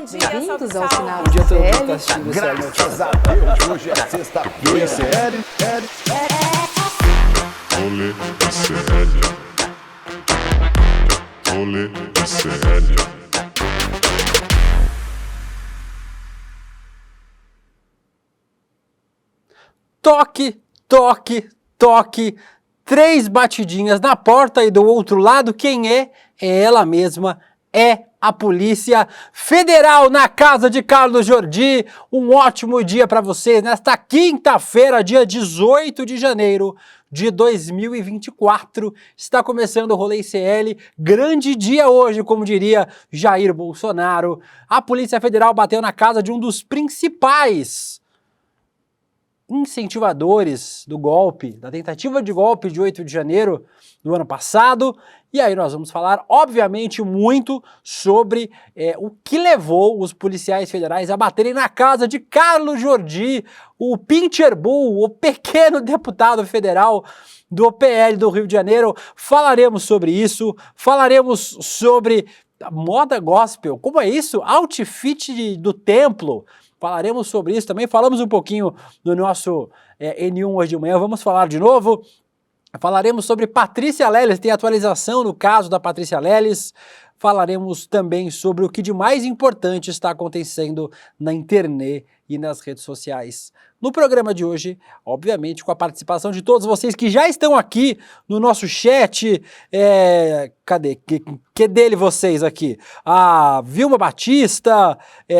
Bem-vindos ao sinal Bom dia a todo mundo que CL. tá assistindo esse áudio. Graças a Deus, hoje é sexta-feira. Sério? Rolê CL. Rolê CL. Toque, toque, toque. 3 batidinhas na porta e do outro lado, quem é? É ela mesma, é a Polícia Federal na casa de Carlos Jordi. Um ótimo dia para vocês nesta quinta-feira, dia 18 de janeiro de 2024. Está começando o Rolê CL, grande dia hoje, como diria Jair Bolsonaro. A Polícia Federal bateu na casa de um dos principais incentivadores do golpe, da tentativa de golpe de 8 de janeiro do ano passado. E aí nós vamos falar, obviamente, muito sobre o que levou os policiais federais a baterem na casa de Carlos Jordi, o Pincher Bull, o pequeno deputado federal do PL do Rio de Janeiro. Falaremos sobre isso, falaremos sobre moda gospel, como é isso? Outfit do templo. Falaremos sobre isso também, falamos um pouquinho do nosso N1 hoje de manhã, vamos falar de novo. Falaremos sobre Patrícia Leles, tem atualização no caso da Patrícia Leles. Falaremos também sobre o que de mais importante está acontecendo na internet e nas redes sociais. No programa de hoje, obviamente, com a participação de todos vocês que já estão aqui no nosso chat. Cadê? Que dele vocês aqui? A Vilma Batista,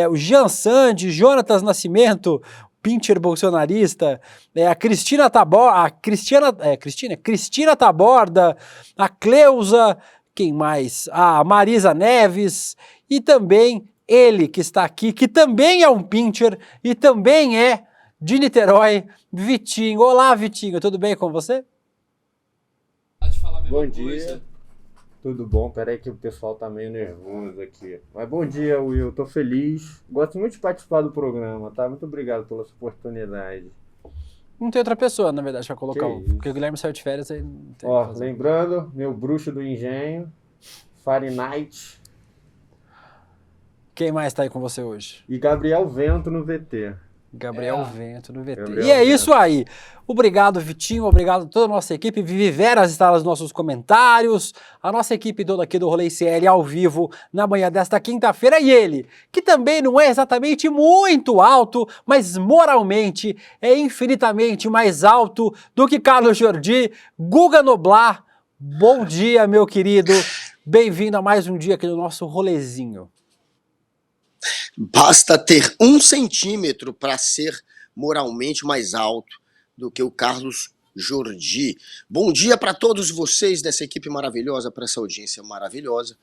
o Jean Sandi, Jonatas Nascimento, Pincher bolsonarista, a Cristina Taborda, Cristina Taborda, a Cleusa, quem mais? A Marisa Neves e também ele que está aqui, que também é um Pincher e também é de Niterói, Vitinho. Olá, Vitinho, tudo bem com você? Bom dia, tudo bom? Peraí que o pessoal tá meio nervoso aqui. Mas bom dia, Will, tô feliz. Gosto muito de participar do programa, tá? Muito obrigado pela sua oportunidade. Não tem outra pessoa, na verdade, pra colocar Que porque o Guilherme saiu de férias aí não tem o Ó, que fazer. lembrando, meu bruxo do engenho, Fahrenheit Quem mais tá aí com você hoje? e Gabriel Vento no VT. Gabriel Vento no VT. Gabriel E é Vento. isso aí. Obrigado, Vitinho. Obrigado a toda a nossa equipe. Vivi Veras está nos nossos comentários. A nossa equipe toda aqui do Rolê CL ao vivo na manhã desta quinta-feira. E ele, que também não é exatamente muito alto, mas moralmente é infinitamente mais alto do que Carlos Jordi, Guga Noblar. Bom dia, meu querido. Bem-vindo a mais um dia aqui do nosso rolezinho. Basta ter 1 centímetro para ser moralmente mais alto do que o Carlos Jordi. Bom dia para todos vocês dessa equipe maravilhosa, para essa audiência maravilhosa.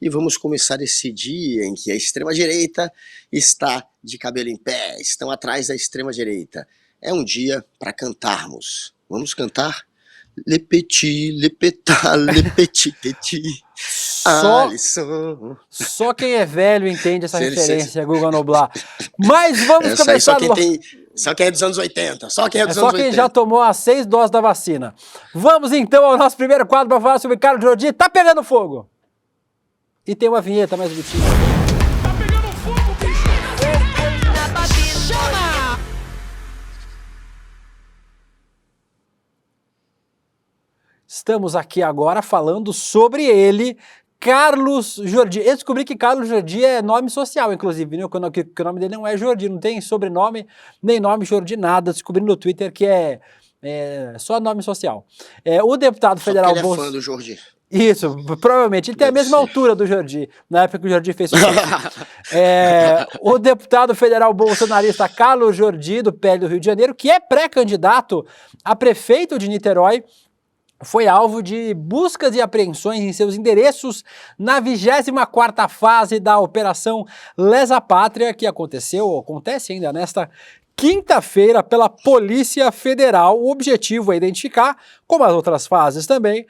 E vamos começar esse dia em que a extrema-direita está de cabelo em pé, estão atrás da extrema-direita. É um dia para cantarmos. Vamos cantar? Le petit, le pétard, le petit, petit. Alisson. Só quem é velho entende essa Sim, referência, Guga Noblar. Mas vamos Essa aí começar... só quem é dos anos 80. Só quem é É dos só anos quem 80. já tomou as 6 doses da vacina. Vamos então ao nosso primeiro quadro para falar sobre Carlos Jordi. Tá pegando fogo! E tem uma vinheta mais bonitinha. Estamos aqui agora falando sobre ele, Carlos Jordi. Eu descobri que Carlos Jordi é nome social, inclusive, né? Que o nome dele não é Jordi, não tem sobrenome, nem nome Jordi, nada. Descobri no Twitter que é só nome social. O deputado federal... Ele é fã do Jordi. Isso, provavelmente. Ele tem a mesma altura do Jordi, na época que o Jordi fez sucesso. O deputado federal bolsonarista Carlos Jordi, do PL do Rio de Janeiro, que é pré-candidato a prefeito de Niterói, foi alvo de buscas e apreensões em seus endereços na 24ª fase da Operação Lesa Pátria, que acontece ainda nesta quinta-feira pela Polícia Federal. O objetivo é identificar, como as outras fases também,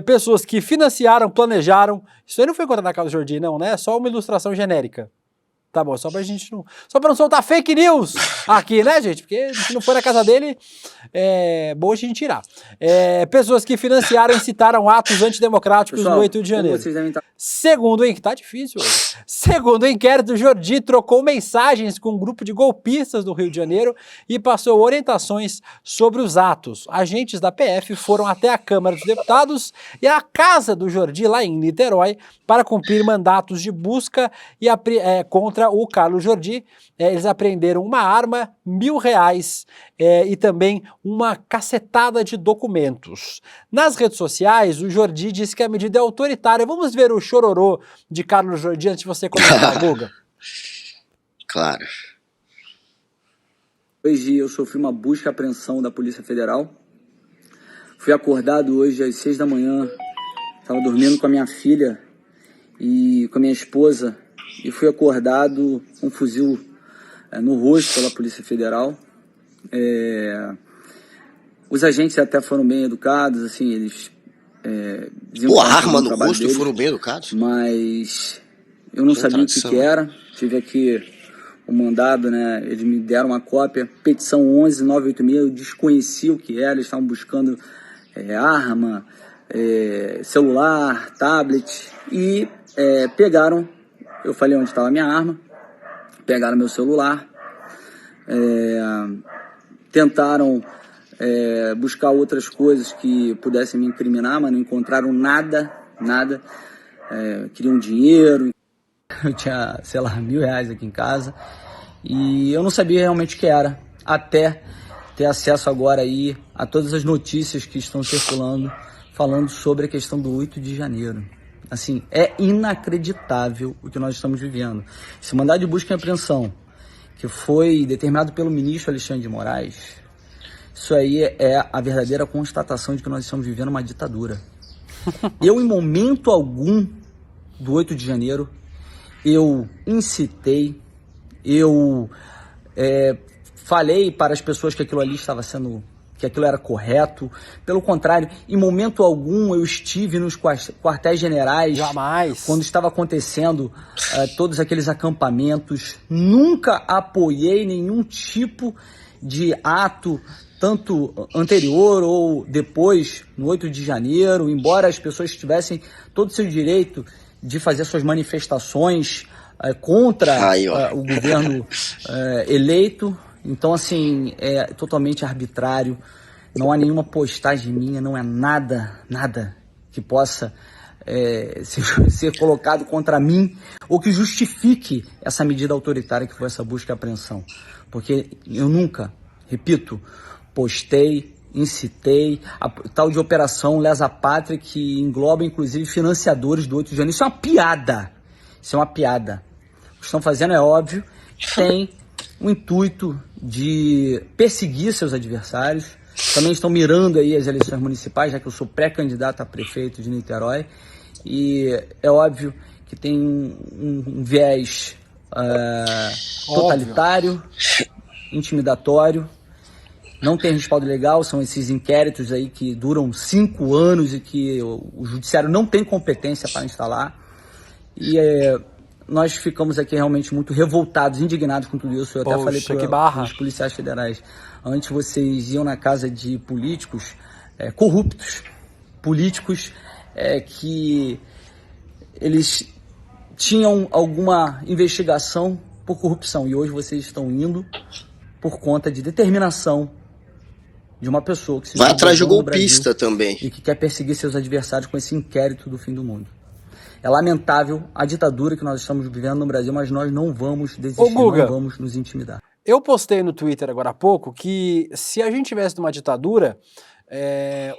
pessoas que financiaram, planejaram. Isso aí não foi contra a Carlos Jordi, não, né? É só uma ilustração genérica. Tá bom, só pra gente não... Só pra não soltar fake news aqui, né, gente? Porque se não for na casa dele, é bom a gente tirar. Pessoas que financiaram e incitaram atos antidemocráticos no 8 de janeiro. Segundo o tá difícil hoje. Segundo o inquérito, Jordi trocou mensagens com um grupo de golpistas do Rio de Janeiro e passou orientações sobre os atos. Agentes da PF foram até a Câmara dos Deputados e a casa do Jordi, lá em Niterói, para cumprir mandatos de busca e contra o Carlos Jordi. Eles apreenderam uma arma, R$1.000 e também uma cacetada de documentos. Nas redes sociais, o Jordi disse que a medida é autoritária. Vamos ver o chororô de Carlos Jordi antes de você comentar, Guga. Claro. Hoje eu sofri uma busca e apreensão da Polícia Federal. Fui acordado hoje às 6 da manhã. Estava dormindo com a minha filha e com a minha esposa. E fui acordado com um fuzil no rosto pela Polícia Federal. Os agentes até foram bem educados, assim, eles... a arma no rosto deles, foram bem educados? Mas eu não sabia o que era. Tive aqui o mandado, né? Eles me deram uma cópia, petição 11986, eu desconheci o que era, eles estavam buscando arma, celular, tablet, e pegaram, eu falei onde estava a minha arma, pegaram meu celular, tentaram buscar outras coisas que pudessem me incriminar, mas não encontraram nada, queriam dinheiro. Eu tinha, sei lá, R$1.000 aqui em casa e eu não sabia realmente o que era, até ter acesso agora aí a todas as notícias que estão circulando, falando sobre a questão do 8 de janeiro. Assim, é inacreditável o que nós estamos vivendo. Esse mandado de busca e apreensão, que foi determinado pelo ministro Alexandre de Moraes, isso aí é a verdadeira constatação de que nós estamos vivendo uma ditadura. Eu, em momento algum do 8 de janeiro, eu incitei, eu falei para as pessoas que aquilo ali estava sendo, que aquilo era correto. Pelo contrário, em momento algum eu estive nos quartéis generais. Jamais. Quando estava acontecendo todos aqueles acampamentos. Nunca apoiei nenhum tipo de ato, tanto anterior ou depois, no 8 de janeiro, embora as pessoas tivessem todo o seu direito de fazer suas manifestações contra o governo eleito. Então, assim, é totalmente arbitrário, não há nenhuma postagem minha, não é nada que possa ser colocado contra mim ou que justifique essa medida autoritária que foi essa busca e apreensão. Porque eu nunca, repito, postei, incitei a tal de Operação Lesa Pátria, que engloba inclusive financiadores do 8 de janeiro. Isso é uma piada. Isso é uma piada. O que estão fazendo é óbvio, tem o intuito de perseguir seus adversários. Também estão mirando aí as eleições municipais, já que eu sou pré-candidato a prefeito de Niterói. E é óbvio que tem um viés totalitário, intimidatório. Não tem respaldo legal, são esses inquéritos aí que duram 5 anos e que o judiciário não tem competência para instalar. E nós ficamos aqui realmente muito revoltados, indignados com tudo isso. Eu até falei para os policiais federais, antes vocês iam na casa de políticos corruptos, políticos que eles tinham alguma investigação por corrupção. E hoje vocês estão indo por conta de determinação de uma pessoa que se vai atrás de golpista também e que quer perseguir seus adversários com esse inquérito do fim do mundo. É lamentável a ditadura que nós estamos vivendo no Brasil, mas nós não vamos desistir, não vamos nos intimidar. Eu postei no Twitter agora há pouco que se a gente tivesse numa ditadura,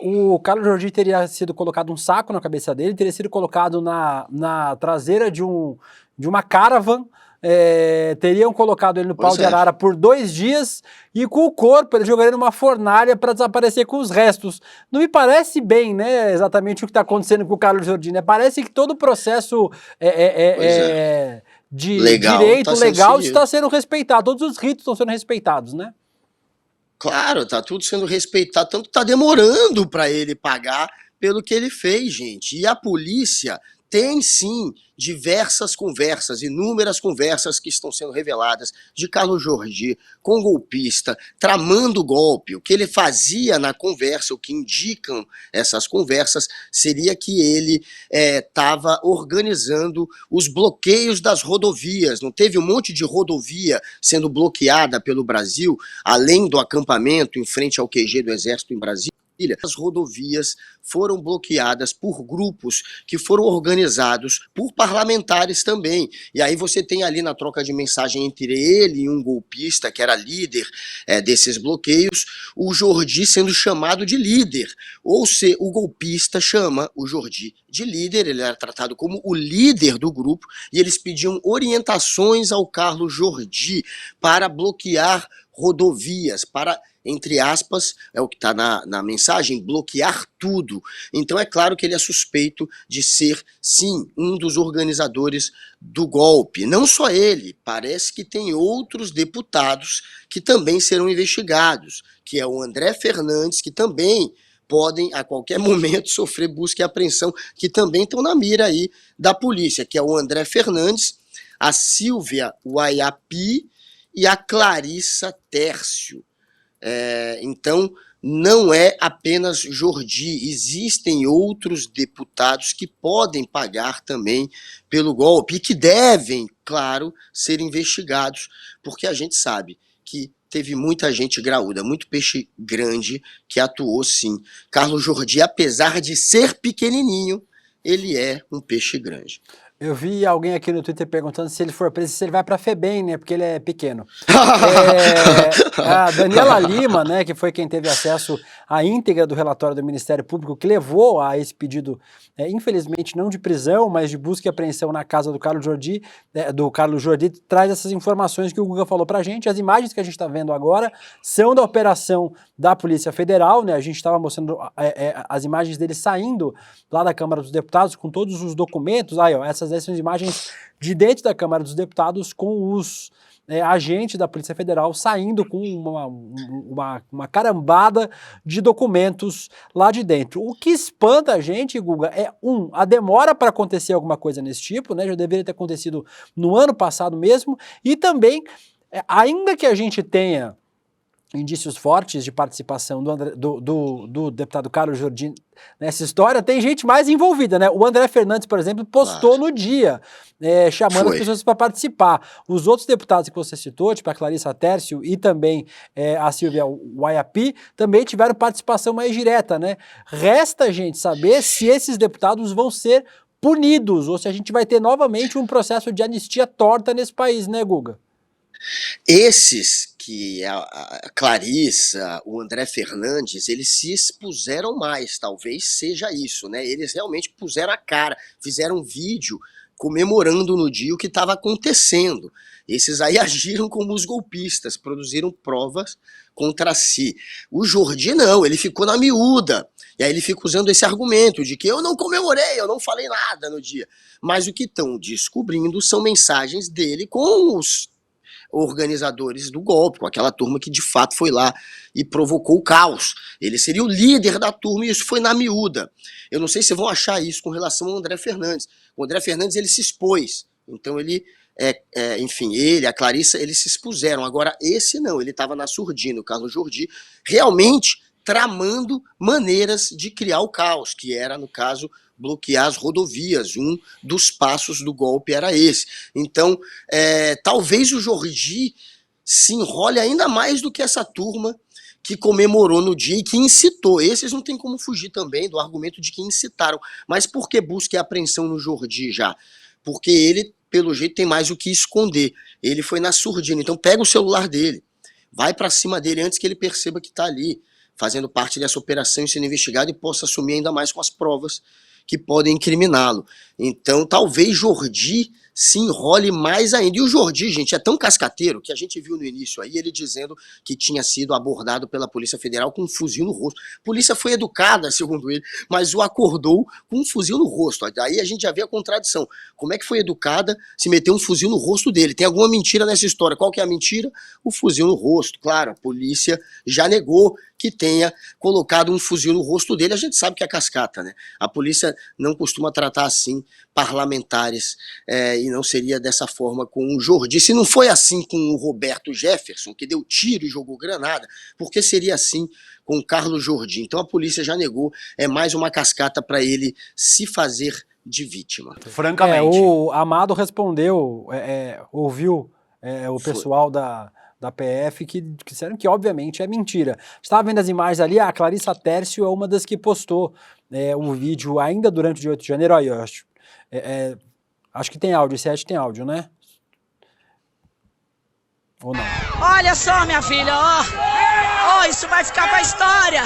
o Carlos Jordi teria sido colocado um saco na cabeça dele, teria sido colocado na traseira de uma caravan, teriam colocado ele no pau de arara por 2 dias e com o corpo ele jogaria numa fornalha para desaparecer com os restos. Não me parece bem, né, exatamente o que está acontecendo com o Carlos Jordi, né? Parece que todo o processo de direito legal está sendo respeitado, todos os ritos estão sendo respeitados, né? Claro, tá tudo sendo respeitado, tanto que tá demorando para ele pagar pelo que ele fez, gente. E a polícia tem sim diversas conversas, inúmeras conversas que estão sendo reveladas de Carlos Jordi com o golpista, tramando o golpe. O que ele fazia na conversa, o que indicam essas conversas, seria que ele estava organizando os bloqueios das rodovias. Não teve um monte de rodovia sendo bloqueada pelo Brasil, além do acampamento em frente ao QG do Exército em Brasília? As rodovias foram bloqueadas por grupos que foram organizados por parlamentares também. E aí você tem ali na troca de mensagem entre ele e um golpista que era líder desses bloqueios, o Jordi sendo chamado de líder. Ou se o golpista chama o Jordi de líder, ele era tratado como o líder do grupo, e eles pediam orientações ao Carlos Jordi para bloquear rodovias, para, entre aspas, é o que está na mensagem, bloquear tudo. Então é claro que ele é suspeito de ser, sim, um dos organizadores do golpe. Não só ele, parece que tem outros deputados que também serão investigados, que é o André Fernandes, que também podem a qualquer momento sofrer busca e apreensão, que também estão na mira aí da polícia, que é o André Fernandes, a Silvia Waiapi e a Clarissa Tércio. Então, não é apenas Jordi, existem outros deputados que podem pagar também pelo golpe e que devem, claro, ser investigados, porque a gente sabe que teve muita gente graúda, muito peixe grande que atuou sim. Carlos Jordi, apesar de ser pequenininho, ele é um peixe grande. Eu vi alguém aqui no Twitter perguntando se ele for preso, se ele vai para a FEBEM, né? Porque ele é pequeno. A Daniela Lima, né, que foi quem teve acesso à íntegra do relatório do Ministério Público, que levou a esse pedido, infelizmente não de prisão, mas de busca e apreensão na casa do Carlos Jordi, traz essas informações que o Guga falou pra gente. As imagens que a gente está vendo agora são da operação da Polícia Federal, né? A gente estava mostrando as imagens dele saindo lá da Câmara dos Deputados com todos os documentos. Aí, ó, essas são imagens de dentro da Câmara dos Deputados com os agentes da Polícia Federal saindo com uma carambada de documentos lá de dentro. O que espanta a gente, Guga, é a demora para acontecer alguma coisa nesse tipo, né? Já deveria ter acontecido no ano passado mesmo, e também, ainda que a gente tenha indícios fortes de participação do deputado Carlos Jordi nessa história, tem gente mais envolvida, né? O André Fernandes, por exemplo, postou no dia, chamando as pessoas para participar. Os outros deputados que você citou, tipo a Clarissa Tércio e também a Silvia Waiapi, também tiveram participação mais direta, né? Resta a gente saber se esses deputados vão ser punidos ou se a gente vai ter novamente um processo de anistia torta nesse país, né, Guga? Esses que a Clarissa, o André Fernandes, eles se expuseram mais, talvez seja isso, né? Eles realmente puseram a cara, fizeram um vídeo comemorando no dia o que estava acontecendo. Esses aí agiram como os golpistas, produziram provas contra si. O Jordi não, ele ficou na miúda. E aí ele fica usando esse argumento de que eu não comemorei, eu não falei nada no dia. Mas o que estão descobrindo são mensagens dele com os organizadores do golpe, com aquela turma que de fato foi lá e provocou o caos. Ele seria o líder da turma e isso foi na miúda. Eu não sei se vão achar isso com relação ao André Fernandes. O André Fernandes, ele se expôs, então ele, enfim, ele, a Clarissa, eles se expuseram. Agora esse não, ele estava na surdina, o Carlos Jordi, realmente tramando maneiras de criar o caos, que era, no caso, bloquear as rodovias. Um dos passos do golpe era esse. Então, talvez o Jordi se enrole ainda mais do que essa turma que comemorou no dia e que incitou. Esses não tem como fugir também do argumento de que incitaram. Mas por que busca e apreensão no Jordi já? Porque ele, pelo jeito, tem mais o que esconder. Ele foi na surdina. Então pega o celular dele, vai pra cima dele antes que ele perceba que tá ali, fazendo parte dessa operação e sendo investigado e possa assumir ainda mais com as provas que podem incriminá-lo. Então, talvez Jordi se enrole mais ainda. E o Jordi, gente, é tão cascateiro que a gente viu no início aí ele dizendo que tinha sido abordado pela Polícia Federal com um fuzil no rosto. A polícia foi educada, segundo ele, mas o acordou com um fuzil no rosto. Aí a gente já vê a contradição. Como é que foi educada se meteu um fuzil no rosto dele? Tem alguma mentira nessa história? Qual que é a mentira? O fuzil no rosto. Claro, a polícia já negou que tenha colocado um fuzil no rosto dele. A gente sabe que é cascata, né? A polícia não costuma tratar assim parlamentares, e não seria dessa forma com o Jordi. Se não foi assim com o Roberto Jefferson, que deu tiro e jogou granada, por que seria assim com o Carlos Jordi? Então a polícia já negou, é mais uma cascata para ele se fazer de vítima. Francamente. O Amado respondeu, ouviu o pessoal da PF que disseram que obviamente é mentira. Estava vendo as imagens ali, a Clarissa Tércio é uma das que postou um vídeo ainda durante o dia 8 de janeiro, aí eu acho que tem áudio, esse set tem áudio, né? Ou não? Olha só, minha filha, ó, isso vai ficar pra história.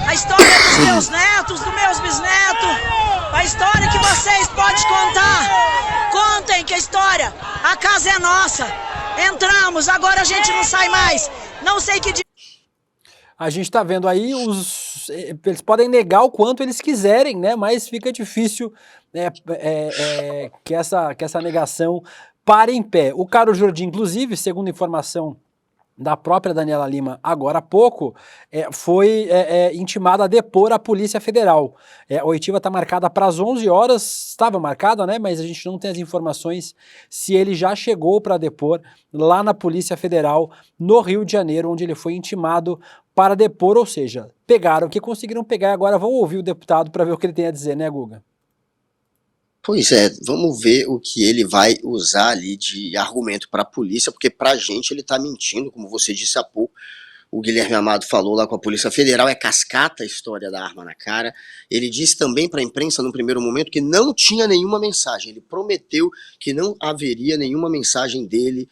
A história dos meus netos, dos meus bisnetos, a história que vocês podem contar. Contem que a história, a casa é nossa. Entramos, agora a gente não sai mais. Não sei que... A gente tá vendo aí, eles podem negar o quanto eles quiserem, né? Mas fica difícil que essa negação pare em pé. O Carlos Jordi, inclusive, segundo informação da própria Daniela Lima agora há pouco, foi intimada a depor a Polícia Federal. A oitiva está marcada para as 11 horas, estava marcada, né? Mas a gente não tem as informações se ele já chegou para depor lá na Polícia Federal, no Rio de Janeiro, onde ele foi intimado para depor, ou seja, pegaram o que conseguiram pegar e agora vão ouvir o deputado para ver o que ele tem a dizer, né, Guga? Pois é, vamos ver o que ele vai usar ali de argumento para a polícia, porque para a gente ele está mentindo, como você disse há pouco. O Guilherme Amado falou lá com a Polícia Federal, é cascata a história da arma na cara. Ele disse também para a imprensa no primeiro momento que não tinha nenhuma mensagem. Ele prometeu que não haveria nenhuma mensagem dele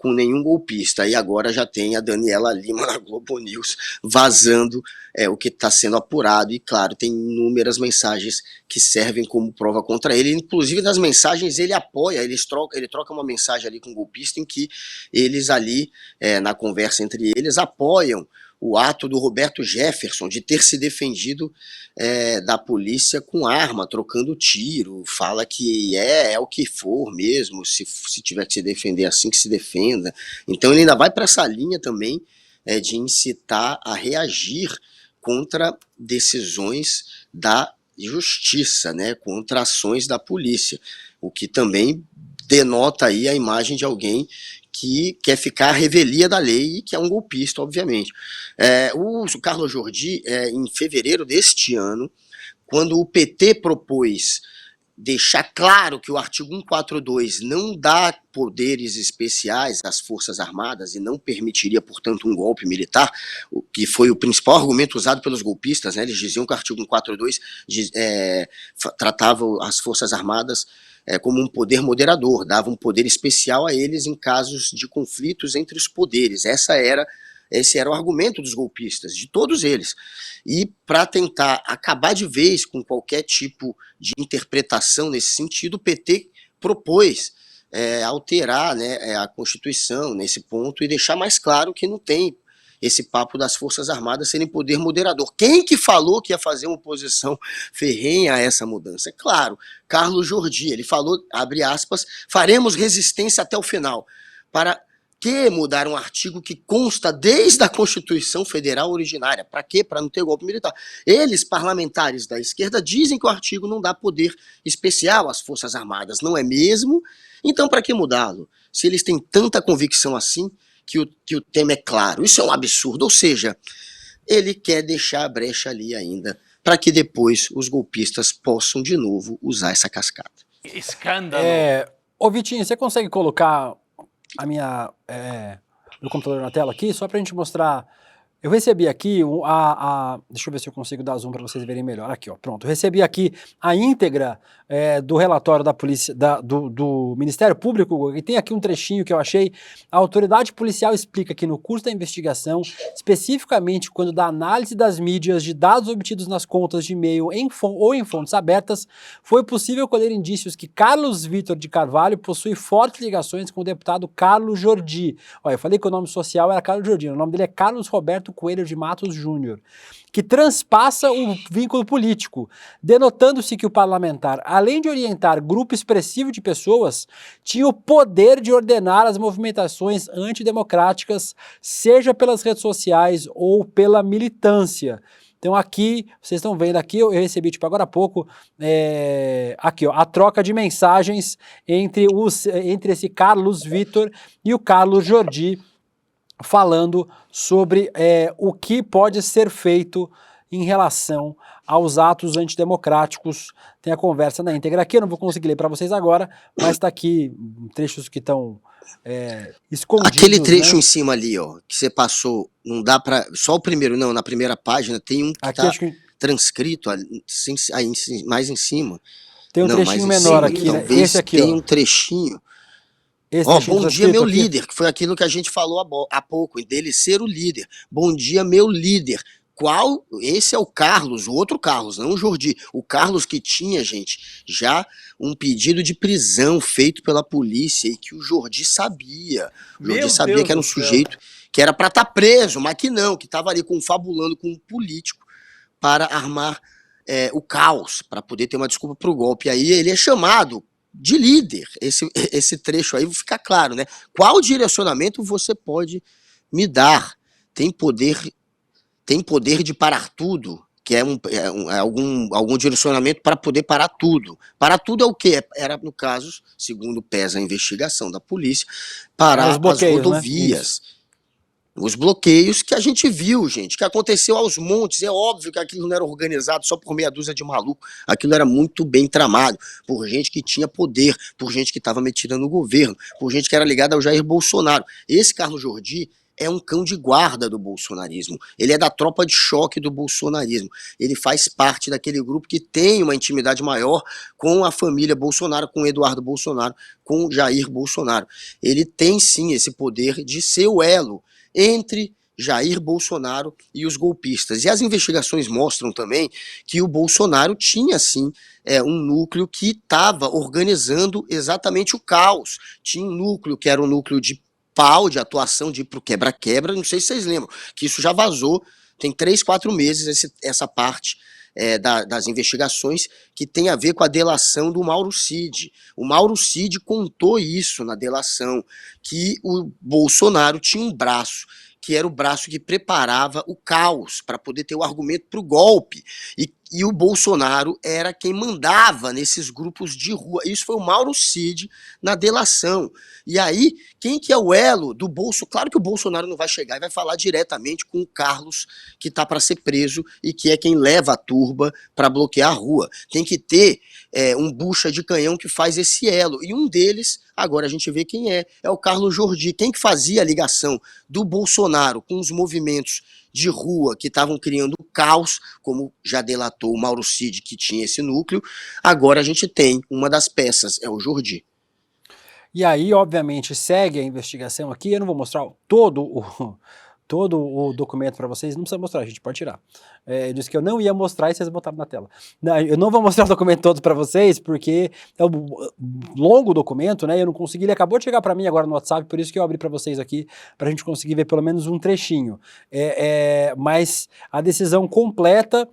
com nenhum golpista. E agora já tem a Daniela Lima na Globo News vazando o que está sendo apurado. E claro, tem inúmeras mensagens que servem como prova contra ele. Inclusive nas mensagens ele apoia, ele troca uma mensagem ali com o golpista em que eles ali, na conversa entre eles, apoiam o ato do Roberto Jefferson de ter se defendido da polícia com arma, trocando tiro, fala que é o que for mesmo, se tiver que se defender assim, que se defenda. Então ele ainda vai para essa linha também de incitar a reagir contra decisões da justiça, né, contra ações da polícia, o que também denota aí a imagem de alguém que quer ficar à revelia da lei e que é um golpista, obviamente. O Carlos Jordi, em fevereiro deste ano, quando o PT propôs deixar claro que o artigo 142 não dá poderes especiais às Forças Armadas e não permitiria, portanto, um golpe militar, o que foi o principal argumento usado pelos golpistas, né? Eles diziam que o artigo 142 tratava as Forças Armadas como um poder moderador, dava um poder especial a eles em casos de conflitos entre os poderes. Esse era o argumento dos golpistas, de todos eles. E para tentar acabar de vez com qualquer tipo de interpretação nesse sentido, o PT propôs alterar, né, a Constituição nesse ponto e deixar mais claro que não tem esse papo das Forças Armadas serem poder moderador. Quem que falou que ia fazer uma oposição ferrenha a essa mudança? É claro, Carlos Jordi. Ele falou, abre aspas, faremos resistência até o final. Para que mudar um artigo que consta desde a Constituição Federal originária? Para quê? Para não ter golpe militar. Eles, parlamentares da esquerda, dizem que o artigo não dá poder especial às Forças Armadas. Não é mesmo? Então, para que mudá-lo? Se eles têm tanta convicção assim, que o tema é claro. Isso é um absurdo. Ou seja, ele quer deixar a brecha ali ainda, para que depois os golpistas possam de novo usar essa cascata. Escândalo. Ô Vitinho, você consegue colocar meu computador na tela aqui, só pra gente mostrar. Eu recebi aqui deixa eu ver se eu consigo dar zoom para vocês verem melhor. Aqui, ó, pronto. Eu recebi aqui a íntegra do relatório da polícia, do Ministério Público, e tem aqui um trechinho que eu achei. A autoridade policial explica que no curso da investigação, especificamente quando da análise das mídias de dados obtidos nas contas de e-mail ou em fontes abertas, foi possível colher indícios que Carlos Vitor de Carvalho possui fortes ligações com o deputado Carlos Jordi. Olha, eu falei que o nome social era Carlos Jordi, o nome dele é Carlos Roberto Roberto Coelho de Matos Júnior, que transpassa o vínculo político, denotando-se que o parlamentar, além de orientar grupo expressivo de pessoas, tinha o poder de ordenar as movimentações antidemocráticas, seja pelas redes sociais ou pela militância. Então aqui, vocês estão vendo aqui, eu recebi tipo agora há pouco, aqui ó, a troca de mensagens entre esse Carlos Vitor e o Carlos Jordi, falando sobre o que pode ser feito em relação aos atos antidemocráticos. Tem a conversa na íntegra aqui, eu não vou conseguir ler para vocês agora, mas está aqui trechos que estão escondidos. Aquele trecho, né? em cima ali, ó, que você passou, não dá pra... Só o primeiro, não, na primeira página tem um que Aqui tá acho que transcrito, aí, mais em cima. tem um Não, trechinho mais em menor cima, aqui, né? talvez Esse aqui, tem ó. um trechinho. Esse Ó, trechinho bom dia, transcrito meu aqui. líder, que foi aquilo que a gente falou há pouco, dele ser o líder. Bom dia, meu líder. Qual? Esse é o Carlos, o outro Carlos, não o Jordi. O Carlos que tinha, gente, já um pedido de prisão feito pela polícia e que o Jordi sabia. O Jordi sabia que era um sujeito que era para estar preso, mas que não, que estava ali confabulando com um político para armar o caos, para poder ter uma desculpa para o golpe. E aí ele é chamado de líder. Esse trecho aí fica claro, né? Qual direcionamento você pode me dar? Tem poder de parar tudo, que é algum direcionamento para poder parar tudo. Parar tudo é o quê? Era, no caso, segundo pesa a investigação da polícia, parar as rodovias. Né? Os bloqueios que a gente viu, gente, que aconteceu aos montes. É óbvio que aquilo não era organizado só por meia dúzia de maluco. Aquilo era muito bem tramado, por gente que tinha poder, por gente que estava metida no governo, por gente que era ligada ao Jair Bolsonaro. Esse Carlos Jordi é um cão de guarda do bolsonarismo. Ele é da tropa de choque do bolsonarismo. Ele faz parte daquele grupo que tem uma intimidade maior com a família Bolsonaro, com Eduardo Bolsonaro, com Jair Bolsonaro. Ele tem sim esse poder de ser o elo entre Jair Bolsonaro e os golpistas. E as investigações mostram também que o Bolsonaro tinha, sim, um núcleo que estava organizando exatamente o caos. Tinha um núcleo que era um núcleo de pau, de atuação, de ir pro quebra-quebra, não sei se vocês lembram, que isso já vazou, tem 3, 4 meses essa parte das investigações que tem a ver com a delação do Mauro Cid. O Mauro Cid contou isso na delação, que o Bolsonaro tinha um braço, que era o braço que preparava o caos para poder ter o argumento para o golpe. E o Bolsonaro era quem mandava nesses grupos de rua. Isso foi o Mauro Cid na delação. E aí, quem que é o elo do Bolsonaro? Claro que o Bolsonaro não vai chegar e vai falar diretamente com o Carlos, que está para ser preso e que é quem leva a turba para bloquear a rua. Tem que ter um bucha de canhão que faz esse elo. E um deles, agora a gente vê quem é o Carlos Jordi. Quem que fazia a ligação do Bolsonaro com os movimentos de rua que estavam criando caos, como já delatou o Mauro Cid, que tinha esse núcleo. Agora a gente tem uma das peças, é o Jordi. E aí, obviamente, segue a investigação aqui. Eu não vou mostrar todo o documento para vocês, não precisa mostrar, a gente pode tirar. Eu disse que eu não ia mostrar e vocês botaram na tela. Não, eu não vou mostrar o documento todo para vocês, porque é um longo documento, né? Eu não consegui, ele acabou de chegar para mim agora no WhatsApp, por isso que eu abri para vocês aqui, para a gente conseguir ver pelo menos um trechinho. Mas a decisão completa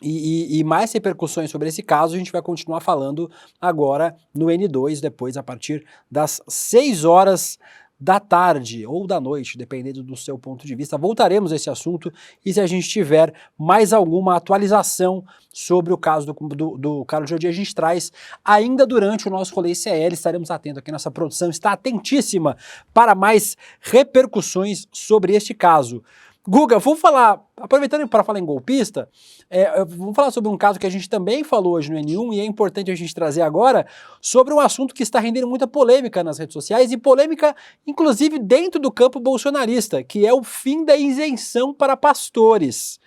e mais repercussões sobre esse caso a gente vai continuar falando agora no N2, depois a partir das 6 horas da tarde ou da noite, dependendo do seu ponto de vista. Voltaremos a esse assunto e se a gente tiver mais alguma atualização sobre o caso do Carlos Jordi, a gente traz ainda durante o nosso rolê ICL, estaremos atentos aqui, nossa produção está atentíssima para mais repercussões sobre este caso. Guga, vamos falar, aproveitando para falar em golpista, vamos falar sobre um caso que a gente também falou hoje no N1 e é importante a gente trazer agora sobre um assunto que está rendendo muita polêmica nas redes sociais e polêmica inclusive dentro do campo bolsonarista, que é o fim da isenção para pastores.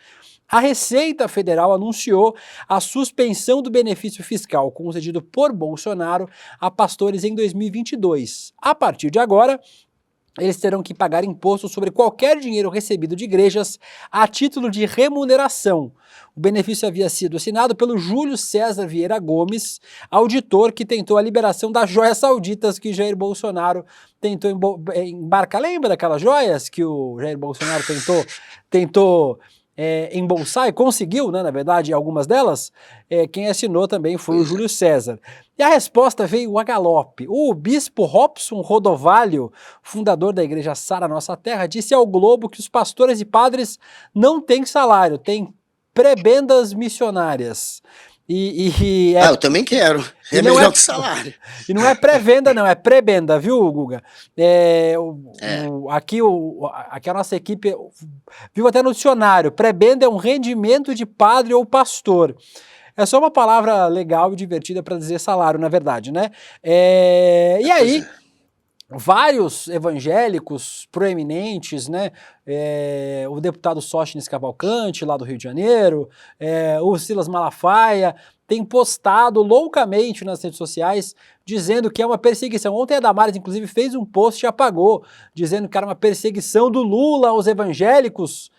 A Receita Federal anunciou a suspensão do benefício fiscal concedido por Bolsonaro a pastores em 2022. A partir de agora, eles terão que pagar imposto sobre qualquer dinheiro recebido de igrejas a título de remuneração. O benefício havia sido assinado pelo Júlio César Vieira Gomes, auditor que tentou a liberação das joias sauditas que Jair Bolsonaro tentou embarcar. Lembra daquelas joias que o Jair Bolsonaro tentou embolsar e conseguiu, né, na verdade, algumas delas? Quem assinou também foi o Júlio César. E a resposta veio a galope. O bispo Robson Rodovalho, fundador da Igreja Sara Nossa Terra, disse ao Globo que os pastores e padres não têm salário, têm prebendas missionárias. Eu também quero. É melhor que salário. E não é pré-venda, não, é pré-benda, viu, Guga? Aqui a nossa equipe viu até no dicionário: pré-benda é um rendimento de padre ou pastor. É só uma palavra legal e divertida para dizer salário, na verdade, né? E aí, vários evangélicos proeminentes, né? O deputado Sóstenes Cavalcante, lá do Rio de Janeiro, o Silas Malafaia, tem postado loucamente nas redes sociais dizendo que é uma perseguição. Ontem a Damares, inclusive, fez um post e apagou, dizendo que era uma perseguição do Lula aos evangélicos.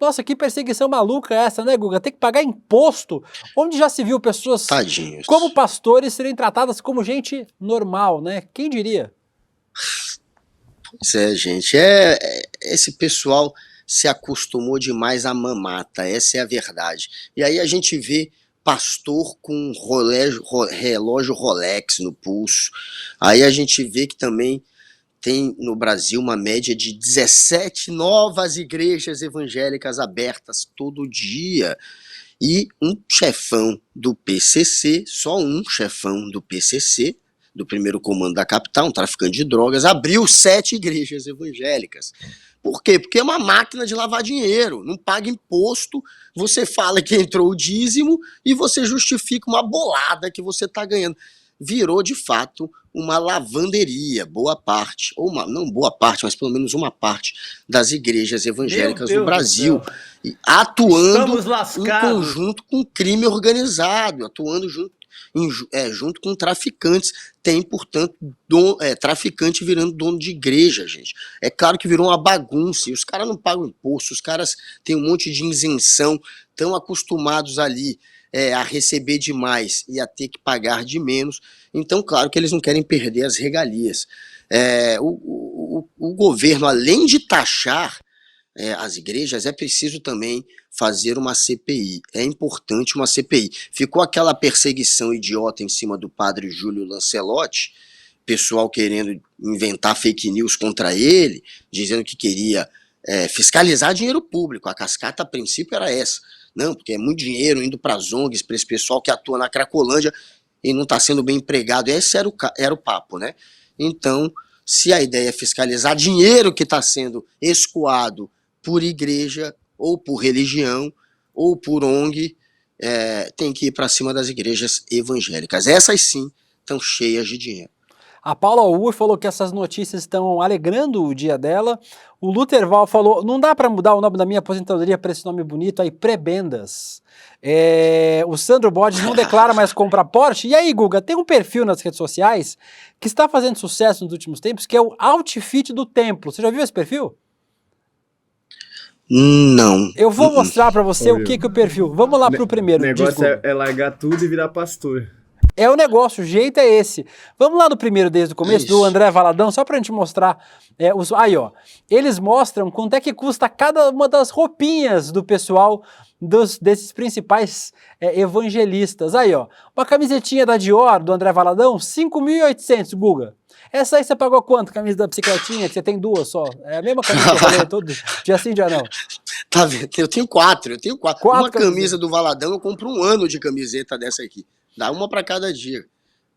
Nossa, que perseguição maluca é essa, né, Guga? Tem que pagar imposto, onde já se viu pessoas Tadinhos. como pastores serem tratadas como gente normal, né? Quem diria? Pois é, gente, esse pessoal se acostumou demais à mamata, essa é a verdade. E aí a gente vê pastor com relógio Rolex no pulso, aí a gente vê que também tem no Brasil uma média de 17 novas igrejas evangélicas abertas todo dia. E um chefão do PCC, só um chefão do PCC, do primeiro comando da capital, um traficante de drogas, abriu 7 igrejas evangélicas. Por quê? Porque é uma máquina de lavar dinheiro, não paga imposto, você fala que entrou o dízimo e você justifica uma bolada que você está ganhando. Virou, de fato, uma lavanderia, boa parte, não boa parte, mas pelo menos uma parte das igrejas evangélicas no Brasil, atuando em conjunto com crime organizado, atuando junto com traficantes. Tem, portanto, traficante virando dono de igreja, gente. É claro que virou uma bagunça, e os caras não pagam imposto, os caras têm um monte de isenção, estão acostumados ali a receber demais e a ter que pagar de menos. Então, claro que eles não querem perder as regalias. O governo, além de taxar as igrejas, é preciso também fazer uma CPI. É importante uma CPI. Ficou aquela perseguição idiota em cima do padre Júlio Lancelotti, pessoal querendo inventar fake news contra ele, dizendo que queria fiscalizar dinheiro público. A cascata, a princípio, era essa. Não, porque é muito dinheiro indo para as ONGs, para esse pessoal que atua na Cracolândia e não está sendo bem empregado. Esse era o papo, né? Então, se a ideia é fiscalizar dinheiro que está sendo escoado por igreja, ou por religião, ou por ONG, tem que ir para cima das igrejas evangélicas. Essas sim estão cheias de dinheiro. A Paula Uhr falou que essas notícias estão alegrando o dia dela. O Luterval falou, não dá para mudar o nome da minha aposentadoria para esse nome bonito aí, prebendas. O Sandro Borges não declara mais comprar Porsche. E aí, Guga, tem um perfil nas redes sociais que está fazendo sucesso nos últimos tempos, que é o Outfit do Templo. Você já viu esse perfil? Não. Eu vou mostrar para você o que é o perfil. Vamos lá pro primeiro. O negócio é largar tudo e virar pastor. É o negócio, o jeito é esse. Vamos lá no primeiro desde o começo, do André Valadão, só pra gente mostrar. Aí, ó. Eles mostram quanto é que custa cada uma das roupinhas do pessoal desses principais evangelistas. Aí, ó. Uma camisetinha da Dior, do André Valadão, 5.800, Guga. Essa aí você pagou quanto? Camisa da bicicletinha, que você tem 2 só. É a mesma camisa que eu falei todo dia sim, dia não. Tá vendo? Eu tenho 4. Uma camisa do Valadão, eu compro 1 ano de camiseta dessa aqui. Dá uma para cada dia.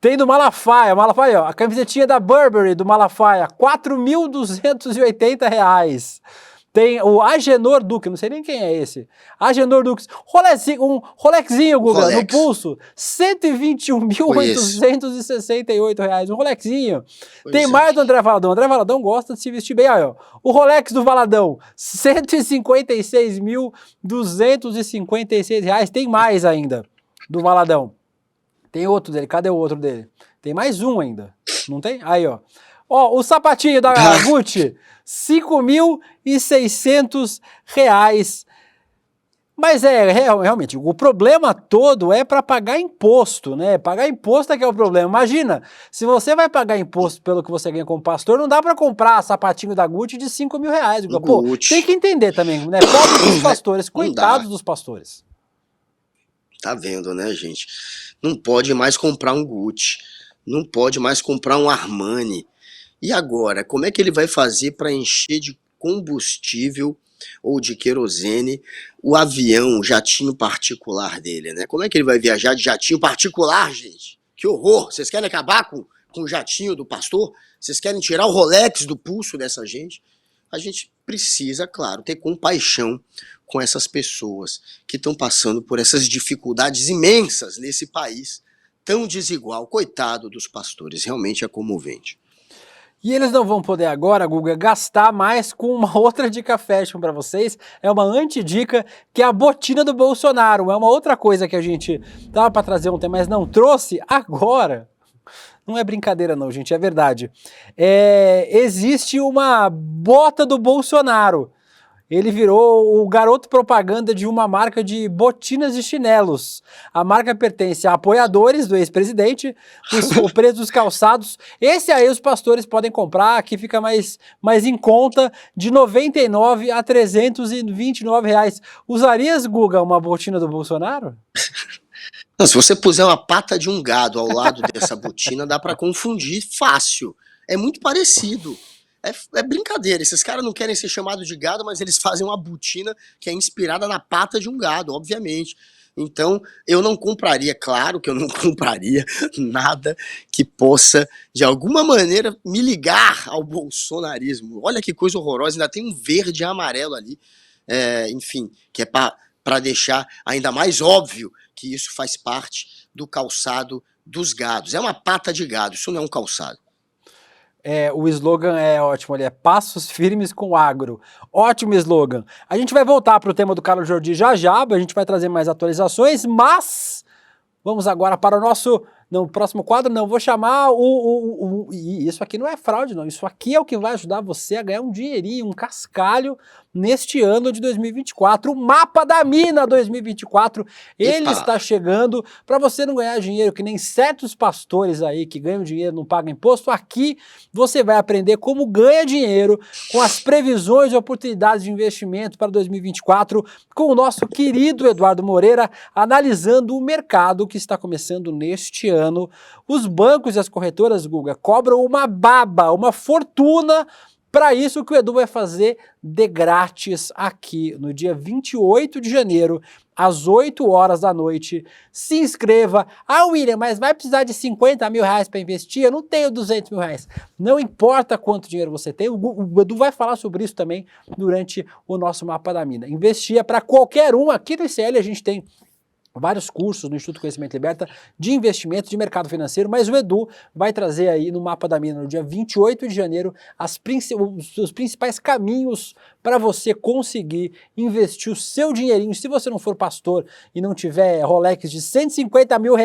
Tem do Malafaia, ó, a camisetinha da Burberry do Malafaia, R$4.280. Tem o Agenor Duque, não sei nem quem é esse. Agenor Duque, um Rolexinho, Guga, no pulso, R$121.868, um Rolexinho. Tem mais do André Valadão. O André Valadão gosta de se vestir bem, ó. O Rolex do Valadão, R$156.256. Tem mais ainda do Valadão. Tem outro dele, cadê o outro dele? Tem mais um ainda, não tem? Aí, ó. Ó, o sapatinho da Gucci, R$ 5.600. Mas realmente, o problema todo é para pagar imposto, né? Pagar imposto é que é o problema. Imagina, se você vai pagar imposto pelo que você ganha como pastor, não dá para comprar sapatinho da Gucci de R$ 5.000. Pô, tem que entender também, né? Pobres dos pastores, coitados dos pastores. Tá vendo, né, gente? Não pode mais comprar um Gucci, não pode mais comprar um Armani. E agora, como é que ele vai fazer para encher de combustível ou de querosene o avião, o jatinho particular dele, né? Como é que ele vai viajar de jatinho particular, gente? Que horror! Vocês querem acabar com o jatinho do pastor? Vocês querem tirar o Rolex do pulso dessa gente? A gente precisa, claro, ter compaixão com essas pessoas que estão passando por essas dificuldades imensas nesse país tão desigual. Coitado dos pastores, realmente é comovente. E eles não vão poder agora, Guga, gastar mais com uma outra dica fashion para vocês. É uma antidica, que é a botina do Bolsonaro. É uma outra coisa que a gente tava para trazer ontem, mas não trouxe agora. Não é brincadeira não, gente, é verdade. Existe uma bota do Bolsonaro. Ele virou o garoto propaganda de uma marca de botinas e chinelos. A marca pertence a apoiadores do ex-presidente, o preço dos calçados. Esse aí os pastores podem comprar, aqui fica mais em conta, de R$ 99 a R$ 329. Usarias, Guga, uma botina do Bolsonaro? Não, se você puser uma pata de um gado ao lado dessa botina, dá para confundir fácil. É muito parecido. É brincadeira, esses caras não querem ser chamados de gado, mas eles fazem uma botina que é inspirada na pata de um gado, obviamente. Então, eu não compraria, claro que eu não compraria nada que possa, de alguma maneira, me ligar ao bolsonarismo. Olha que coisa horrorosa, ainda tem um verde e amarelo ali, enfim, que é para deixar ainda mais óbvio que isso faz parte do calçado dos gados. É uma pata de gado, isso não é um calçado. O slogan é ótimo, ele é Passos Firmes com Agro. Ótimo slogan. A gente vai voltar para o tema do Carlos Jordi já, a gente vai trazer mais atualizações, mas vamos agora para o nosso... Não, próximo quadro não, vou chamar e isso aqui não é fraude não, isso aqui é o que vai ajudar você a ganhar um dinheirinho, um cascalho neste ano de 2024, o Mapa da Mina 2024, ele está chegando, para você não ganhar dinheiro que nem certos pastores aí que ganham dinheiro, não pagam imposto, aqui você vai aprender como ganha dinheiro com as previsões e oportunidades de investimento para 2024 com o nosso querido Eduardo Moreira, analisando o mercado que está começando neste ano. Os bancos e as corretoras, Guga, cobram uma baba, uma fortuna para isso que o Edu vai fazer de grátis aqui no dia 28 de janeiro, às 8 horas da noite. Se inscreva. Ah, William, mas vai precisar de R$50 mil para investir? Eu não tenho R$200 mil. Não importa quanto dinheiro você tem, o Edu vai falar sobre isso também durante o nosso Mapa da Mina. Investir é para qualquer um. Aqui no ICL a gente tem vários cursos no Instituto Conhecimento Liberta de investimento, de mercado financeiro, mas o Edu vai trazer aí no Mapa da Mina, no dia 28 de janeiro, os principais caminhos para você conseguir investir o seu dinheirinho. Se você não for pastor e não tiver Rolex de R$150 mil,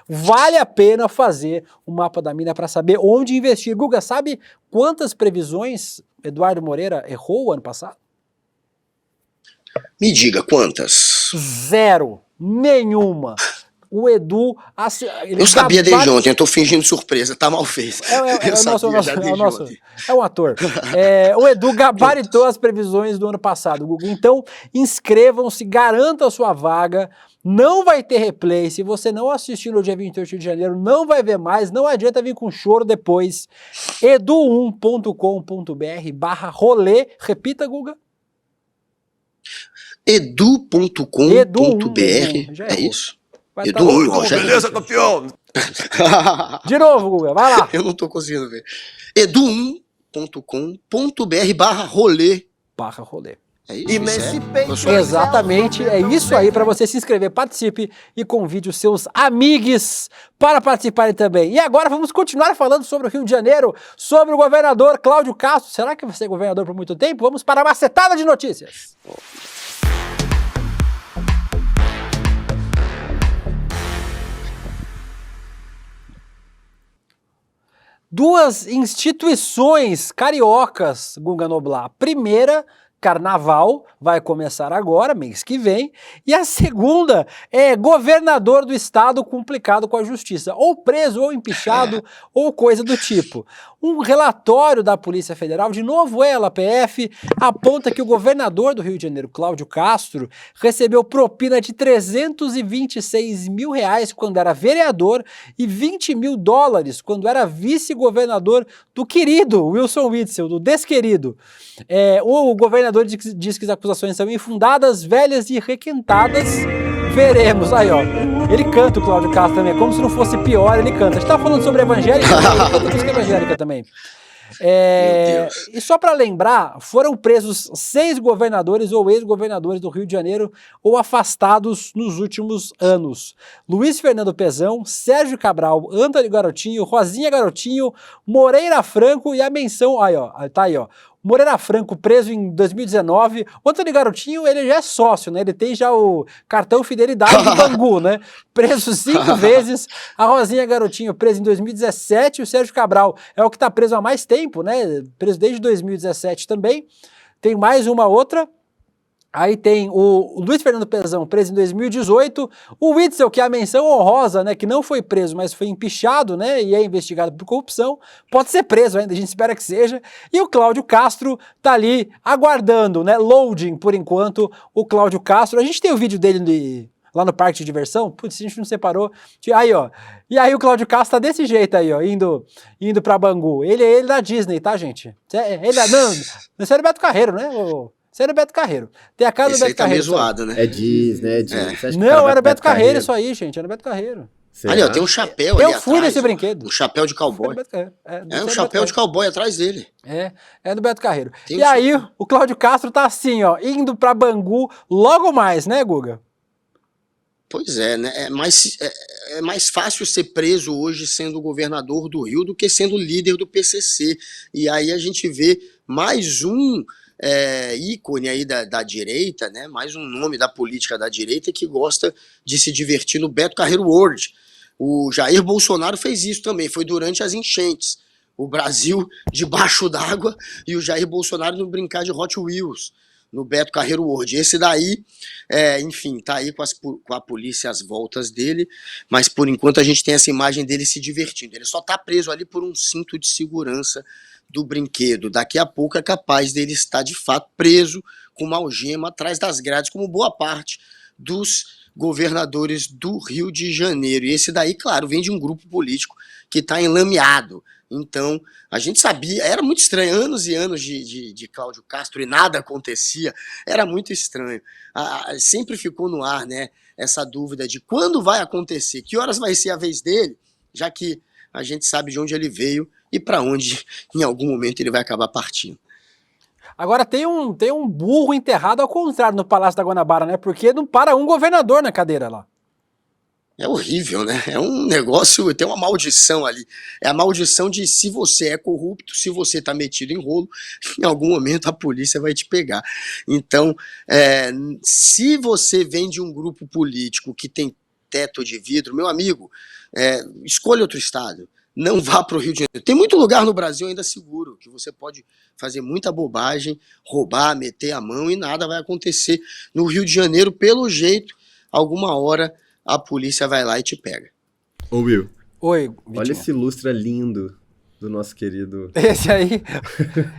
vale a pena fazer o Mapa da Mina para saber onde investir. Guga, sabe quantas previsões Eduardo Moreira errou ano passado? Me diga, quantas? 0. Nenhuma. O Edu... eu sabia desde ontem, eu tô fingindo surpresa, tá mal feito. É um ator. O Edu gabaritou as previsões do ano passado, Google. Então, inscrevam-se, garantam a sua vaga, não vai ter replay. Se você não assistir no dia 28 de janeiro, não vai ver mais, não adianta vir com choro depois. edu1.com.br/rolê. Repita, Guga. edu.com.br, é isso? Edu1, Rogério. Beleza, campeão? De novo, Guga, vai lá. Eu não tô conseguindo ver. edu1.com.br/rolê. /rolê. É isso? Exatamente, é isso aí para você se inscrever, participe e convide os seus amigos para participarem também. E agora vamos continuar falando sobre o Rio de Janeiro, sobre o governador Cláudio Castro. Será que vai ser governador por muito tempo? Vamos para a macetada de notícias. duas instituições cariocas, Guga Noblar. Primeira, Carnaval, vai começar agora, mês que vem, e a segunda é governador do estado complicado com a justiça, ou preso, ou empichado, ou coisa do tipo. Um relatório da Polícia Federal, de novo ela, PF, aponta que o governador do Rio de Janeiro, Cláudio Castro, recebeu propina de R$326 mil quando era vereador e $20 mil quando era vice-governador do querido Wilson Witzel, do desquerido. O governador diz que as acusações são infundadas, velhas e requentadas. Veremos. Aí, ó. Ele canta, o Cláudio Castro também. Como se não fosse pior, ele canta. A gente tá falando sobre evangélica, ele canta música evangélica também. E só para lembrar, foram presos 6 governadores ou ex-governadores do Rio de Janeiro ou afastados nos últimos anos. Luiz Fernando Pezão, Sérgio Cabral, Antônio Garotinho, Rosinha Garotinho, Moreira Franco e a menção... Aí, ó. Tá aí, ó. Moreira Franco preso em 2019. O Antônio Garotinho, ele já é sócio, né? Ele tem já o cartão fidelidade do Bangu, né? Preso 5 vezes. A Rosinha Garotinho presa em 2017. E o Sérgio Cabral é o que tá preso há mais tempo, né? Preso desde 2017 também. Tem mais uma outra. Aí tem o Luiz Fernando Pezão, preso em 2018, o Witzel, que é a menção honrosa, né, que não foi preso, mas foi empichado, né, e é investigado por corrupção, pode ser preso ainda, a gente espera que seja, e o Cláudio Castro tá ali aguardando, né, loading por enquanto, o Cláudio Castro, a gente tem o vídeo dele lá no parque de diversão, putz, a gente não separou, aí ó, e aí o Cláudio Castro tá desse jeito aí ó, indo pra Bangu, ele é ele da Disney, tá gente? Não, esse é o Beto Carreiro, né, Esse era o Beto Carreiro. Tem a casa do Beto Carreiro. Esse aí tá meio zoado, né? É Disney. Não, era o Beto Carreiro isso aí, gente. Era o Beto Carreiro. Ali, ó, tem um chapéu ali atrás. Eu fui nesse brinquedo. Um chapéu de cowboy. É um chapéu de cowboy atrás dele. É do Beto Carreiro. E aí, o Cláudio Castro tá assim, ó, indo pra Bangu logo mais, né, Guga? Pois é, né? É mais fácil ser preso hoje sendo governador do Rio do que sendo líder do PCC. E aí a gente vê mais um ícone aí da direita, né? Mais um nome da política da direita que gosta de se divertir no Beto Carreiro World. O Jair Bolsonaro fez isso também, foi durante as enchentes. O Brasil debaixo d'água e o Jair Bolsonaro no brincar de Hot Wheels, no Beto Carreiro World. Esse daí, enfim, tá aí com a polícia às voltas dele, mas por enquanto a gente tem essa imagem dele se divertindo. Ele só tá preso ali por um cinto de segurança do brinquedo. Daqui a pouco é capaz dele estar de fato preso com uma algema atrás das grades, como boa parte dos governadores do Rio de Janeiro. E esse daí, claro, vem de um grupo político que está enlameado. Então, a gente sabia, era muito estranho, anos e anos de Cláudio Castro e nada acontecia, era muito estranho. Sempre ficou no ar, né, essa dúvida de quando vai acontecer, que horas vai ser a vez dele, já que a gente sabe de onde ele veio e para onde, em algum momento, ele vai acabar partindo. Agora tem um burro enterrado ao contrário no Palácio da Guanabara, né? Porque não para um governador na cadeira lá. É horrível, né? É um negócio, tem uma maldição ali. É a maldição de se você é corrupto, se você tá metido em rolo, em algum momento a polícia vai te pegar. Então, se você vem de um grupo político que tem teto de vidro, meu amigo, escolha outro estado. Não vá para o Rio de Janeiro. Tem muito lugar no Brasil ainda seguro, que você pode fazer muita bobagem, roubar, meter a mão e nada vai acontecer. No Rio de Janeiro, pelo jeito, alguma hora a polícia vai lá e te pega. Ô Will, Oi, Vitinho. Olha esse lustre lindo do nosso querido...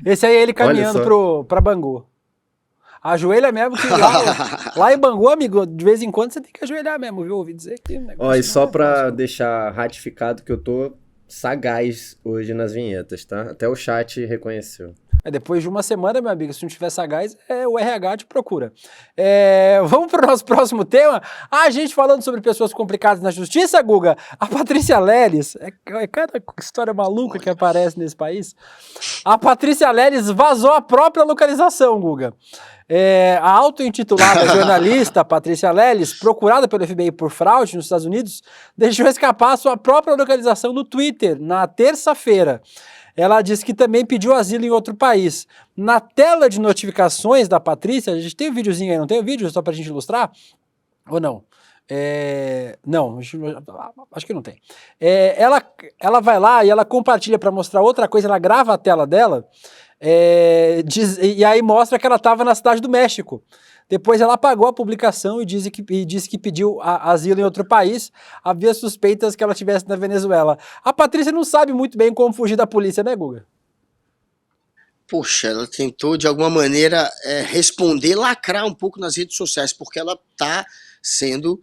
Esse aí é ele caminhando pra Bangu. Ajoelha mesmo, que lá em Bangu, amigo, de vez em quando você tem que ajoelhar mesmo, viu? Ouvi dizer que... Ó, e só pra deixar ratificado que eu tô sagaz hoje nas vinhetas, tá? Até o chat reconheceu. Depois de uma semana, meu amigo, se não tiver sagaz, o RH te procura. Vamos para o nosso próximo tema. A gente falando sobre pessoas complicadas na justiça, Guga. A Patrícia Leles, cada história maluca que aparece nesse país. A Patrícia Leles vazou a própria localização, Guga. A auto-intitulada jornalista Patrícia Leles, procurada pelo FBI por fraude nos Estados Unidos, deixou escapar a sua própria localização no Twitter na terça-feira. Ela disse que também pediu asilo em outro país. Na tela de notificações da Patrícia, a gente tem um videozinho aí, não tem um vídeo só pra gente ilustrar? Ou não? Não, acho que não tem. Ela vai lá e ela compartilha para mostrar outra coisa, ela grava a tela dela, e aí mostra que ela estava na Cidade do México. Depois ela apagou a publicação e disse que pediu asilo em outro país. Havia suspeitas que ela estivesse na Venezuela. A Patrícia não sabe muito bem como fugir da polícia, né, Guga? Poxa, ela tentou de alguma maneira responder, lacrar um pouco nas redes sociais, porque ela está sendo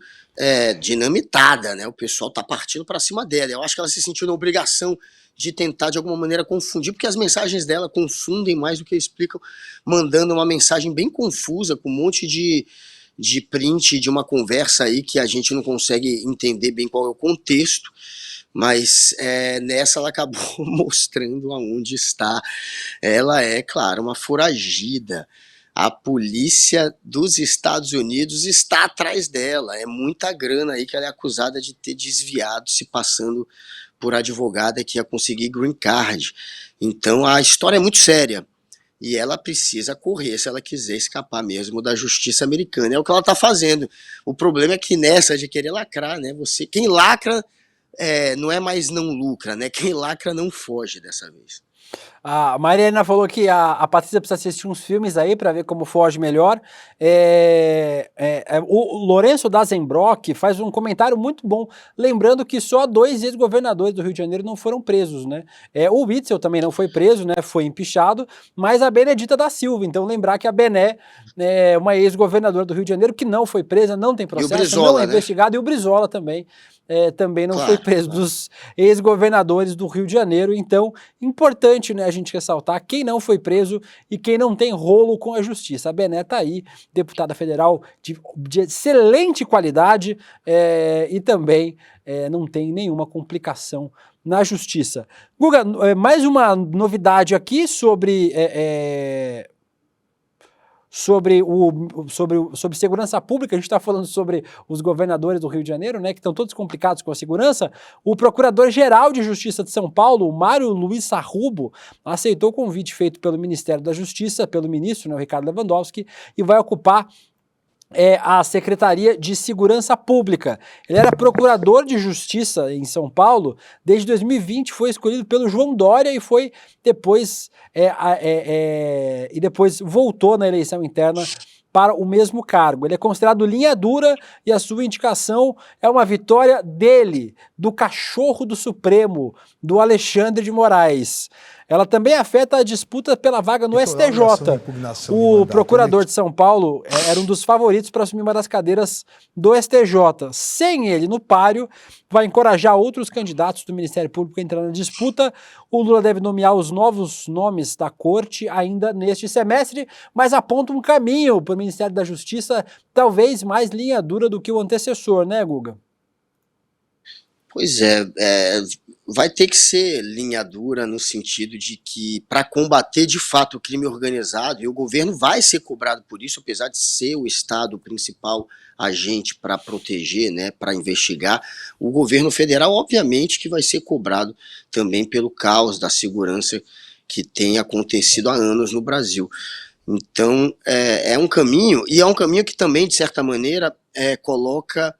dinamitada, né? O pessoal está partindo para cima dela. Eu acho que ela se sentiu na obrigação de tentar de alguma maneira confundir, porque as mensagens dela confundem mais do que explicam, mandando uma mensagem bem confusa, com um monte de print de uma conversa aí que a gente não consegue entender bem qual é o contexto, mas nessa ela acabou mostrando aonde está. Ela é, claro, uma foragida. A polícia dos Estados Unidos está atrás dela. É muita grana aí que ela é acusada de ter desviado, se passando por advogada que ia conseguir green card. Então a história é muito séria. E ela precisa correr se ela quiser escapar mesmo da justiça americana. É o que ela está fazendo. O problema é que nessa de querer lacrar, né? Quem lacra não é mais não lucra, né? Quem lacra não foge dessa vez. A Mariana falou que a Patrícia precisa assistir uns filmes aí para ver como foge melhor. O Lourenço Dazenbrock faz um comentário muito bom, lembrando que só 2 ex-governadores do Rio de Janeiro não foram presos, né? O Witzel também não foi preso, né? Foi empichado, mas a Benedita da Silva. Então lembrar que a Bené é uma ex-governadora do Rio de Janeiro que não foi presa, não tem processo, Brizola, não é investigado, e o Brizola também. Também não foi preso, dos ex-governadores do Rio de Janeiro. Então, importante, né, a gente ressaltar quem não foi preso e quem não tem rolo com a justiça. A Bené tá aí, deputada federal de excelente qualidade, e também não tem nenhuma complicação na justiça. Guga, mais uma novidade aqui sobre segurança pública. A gente está falando sobre os governadores do Rio de Janeiro, né, que estão todos complicados com a segurança. O Procurador-Geral de Justiça de São Paulo, Mário Luiz Sarrubo, aceitou o convite feito pelo Ministério da Justiça, pelo ministro, né, o Ricardo Lewandowski, e vai ocupar a Secretaria de Segurança Pública. Ele era procurador de Justiça em São Paulo, desde 2020 foi escolhido pelo João Dória e foi depois, depois voltou na eleição interna para o mesmo cargo. Ele é considerado linha dura e a sua indicação é uma vitória dele, do cachorro do Supremo, do Alexandre de Moraes. Ela também afeta a disputa pela vaga no STJ. O procurador de São Paulo era um dos favoritos para assumir uma das cadeiras do STJ. Sem ele no páreo, vai encorajar outros candidatos do Ministério Público a entrar na disputa. O Lula deve nomear os novos nomes da corte ainda neste semestre, mas aponta um caminho para o Ministério da Justiça, talvez mais linha dura do que o antecessor, né, Guga? Pois vai ter que ser linha dura no sentido de que, para combater de fato o crime organizado, e o governo vai ser cobrado por isso, apesar de ser o Estado o principal agente para proteger, né, para investigar, o governo federal obviamente que vai ser cobrado também pelo caos da segurança que tem acontecido há anos no Brasil. Então é um caminho, e é um caminho que também, de certa maneira, coloca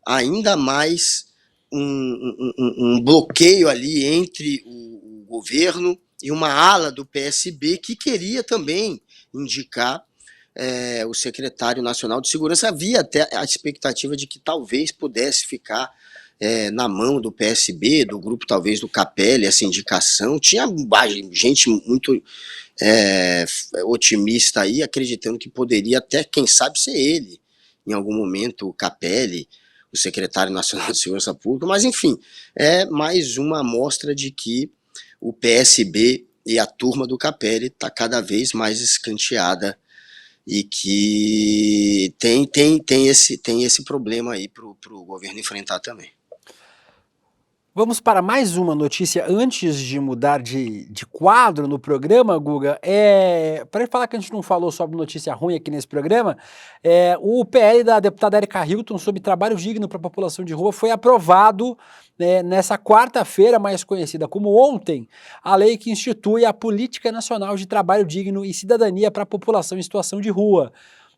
ainda mais um bloqueio ali entre o governo e uma ala do PSB que queria também indicar o secretário nacional de segurança. Havia até a expectativa de que talvez pudesse ficar na mão do PSB, do grupo talvez do Capelli, essa indicação. Tinha gente muito otimista aí, acreditando que poderia até, quem sabe, ser ele, em algum momento, o Capelli, o secretário nacional de segurança pública, mas enfim, é mais uma amostra de que o PSB e a turma do Capelli está cada vez mais escanteada e que tem esse problema aí para o governo enfrentar também. Vamos para mais uma notícia antes de mudar de quadro no programa, Guga. Para falar que a gente não falou sobre notícia ruim aqui nesse programa, o PL da deputada Erika Hilton sobre trabalho digno para a população de rua foi aprovado nessa quarta-feira, mais conhecida como ontem, a lei que institui a Política Nacional de Trabalho Digno e Cidadania para a População em Situação de Rua.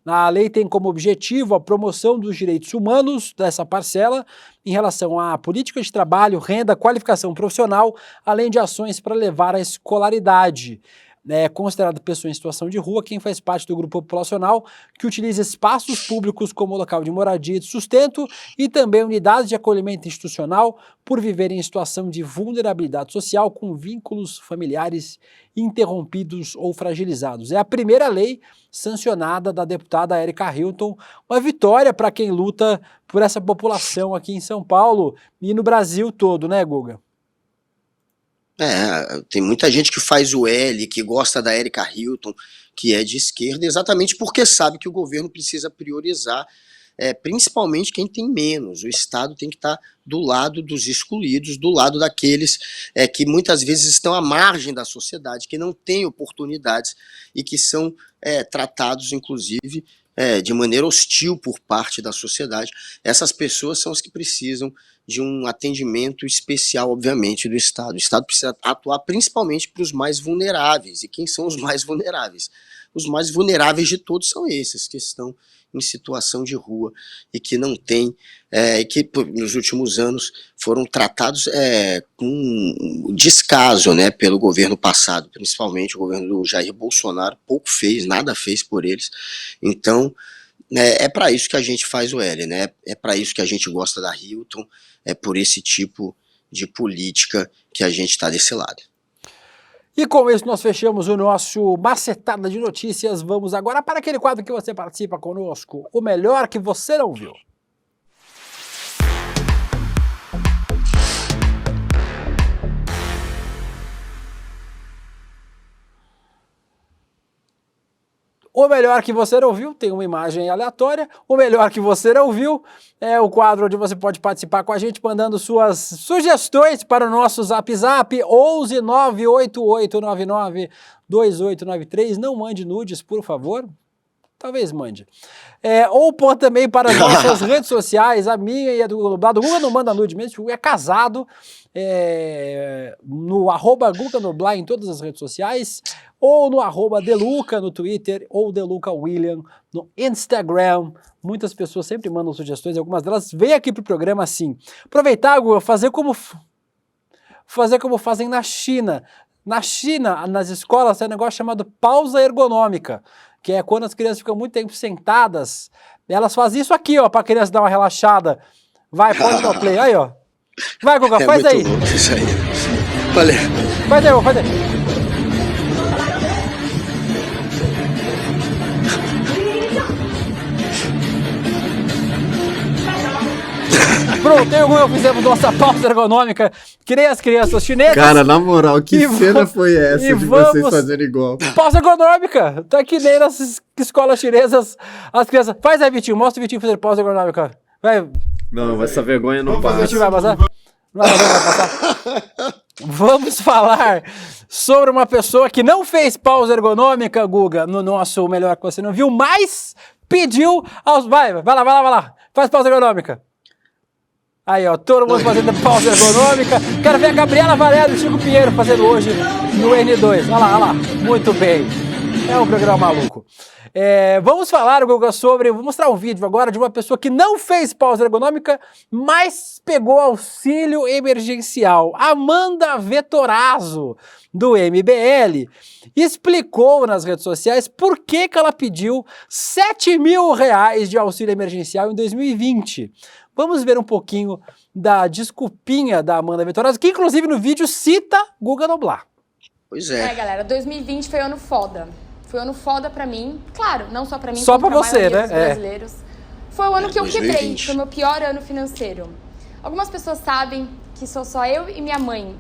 A lei tem como objetivo a promoção dos direitos humanos dessa parcela em relação à política de trabalho, renda, qualificação profissional, além de ações para levar à escolaridade. É considerado pessoa em situação de rua quem faz parte do grupo populacional que utiliza espaços públicos como local de moradia e de sustento e também unidades de acolhimento institucional por viverem em situação de vulnerabilidade social com vínculos familiares interrompidos ou fragilizados. É a primeira lei sancionada da deputada Érica Hilton, uma vitória para quem luta por essa população aqui em São Paulo e no Brasil todo, né, Guga? Tem muita gente que faz o L, que gosta da Érica Hilton, que é de esquerda, exatamente porque sabe que o governo precisa priorizar, principalmente quem tem menos. O Estado tem que estar do lado dos excluídos, do lado daqueles que muitas vezes estão à margem da sociedade, que não têm oportunidades e que são tratados, inclusive, de maneira hostil por parte da sociedade. Essas pessoas são as que precisam de um atendimento especial, obviamente, do Estado. O Estado precisa atuar principalmente para os mais vulneráveis. E quem são os mais vulneráveis? Os mais vulneráveis de todos são esses que estão em situação de rua e que não têm, e que nos últimos anos foram tratados com descaso, né, pelo governo passado, principalmente o governo do Jair Bolsonaro. Pouco fez, nada fez por eles. Então, é para isso que a gente faz o L, né? É para isso que a gente gosta da Hilton, é por esse tipo de política que a gente está desse lado. E com isso nós fechamos o nosso Macetada de Notícias. Vamos agora para aquele quadro que você participa conosco, o melhor que você não viu. O melhor que você não viu, tem uma imagem aleatória. O melhor que você não viu é o quadro onde você pode participar com a gente, mandando suas sugestões para o nosso Zap 11 98899 2893. Não mande nudes, por favor. Talvez mande. Ou pode também para as nossas redes sociais, a minha e a do Guga Noblar. O Guga não manda nude mesmo, o Guga é casado. No @Guga Noblar em todas as redes sociais, ou no @Deluca no Twitter, ou Deluca William no Instagram. Muitas pessoas sempre mandam sugestões, algumas delas vêm aqui pro programa assim. Aproveitar, Guga, fazer como fazem na China. Na China, nas escolas, tem um negócio chamado pausa ergonômica, que é quando as crianças ficam muito tempo sentadas, elas fazem isso aqui, ó, para a criança dar uma relaxada. Vai, pode dar o play, aí, ó. Vai, Guga, faz aí. Isso aí. Valeu. Faz aí, faz aí. Pronto, eu e o Guga fizemos nossa pausa ergonômica, que nem as crianças chinesas. Cara, na moral, que cena foi essa de vocês fazendo igual? Pausa ergonômica, tá que nem nas escolas chinesas, as crianças... Faz aí, Vitinho, mostra o Vitinho fazer pausa ergonômica. Vai. Não, essa vergonha não passa. O Vitinho vai passar? Não vai passar. Vamos falar sobre uma pessoa que não fez pausa ergonômica, Guga, no nosso Melhor que Você Não Viu, mas pediu aos... Vai lá. Faz pausa ergonômica. Aí, ó, todo mundo fazendo pausa ergonômica. Quero ver a Gabriela Varela e o Chico Pinheiro fazendo hoje no N2. Olha lá. Muito bem. É um programa maluco. Vamos falar, Guga, vou mostrar um vídeo agora de uma pessoa que não fez pausa ergonômica, mas pegou auxílio emergencial. Amanda Vettorazzo, do MBL, explicou nas redes sociais por que ela pediu R$7 mil de auxílio emergencial em 2020. Vamos ver um pouquinho da desculpinha da Amanda Vettorazzo, que inclusive no vídeo cita Guga Noblar. Pois é. Galera, 2020 foi um ano foda. Foi um ano foda pra mim. Claro, não só pra mim, só como pra pra você, maioria né? dos brasileiros. Foi o ano que eu 2020. quebrei. Foi o meu pior ano financeiro. Algumas pessoas sabem que sou só eu e minha mãe.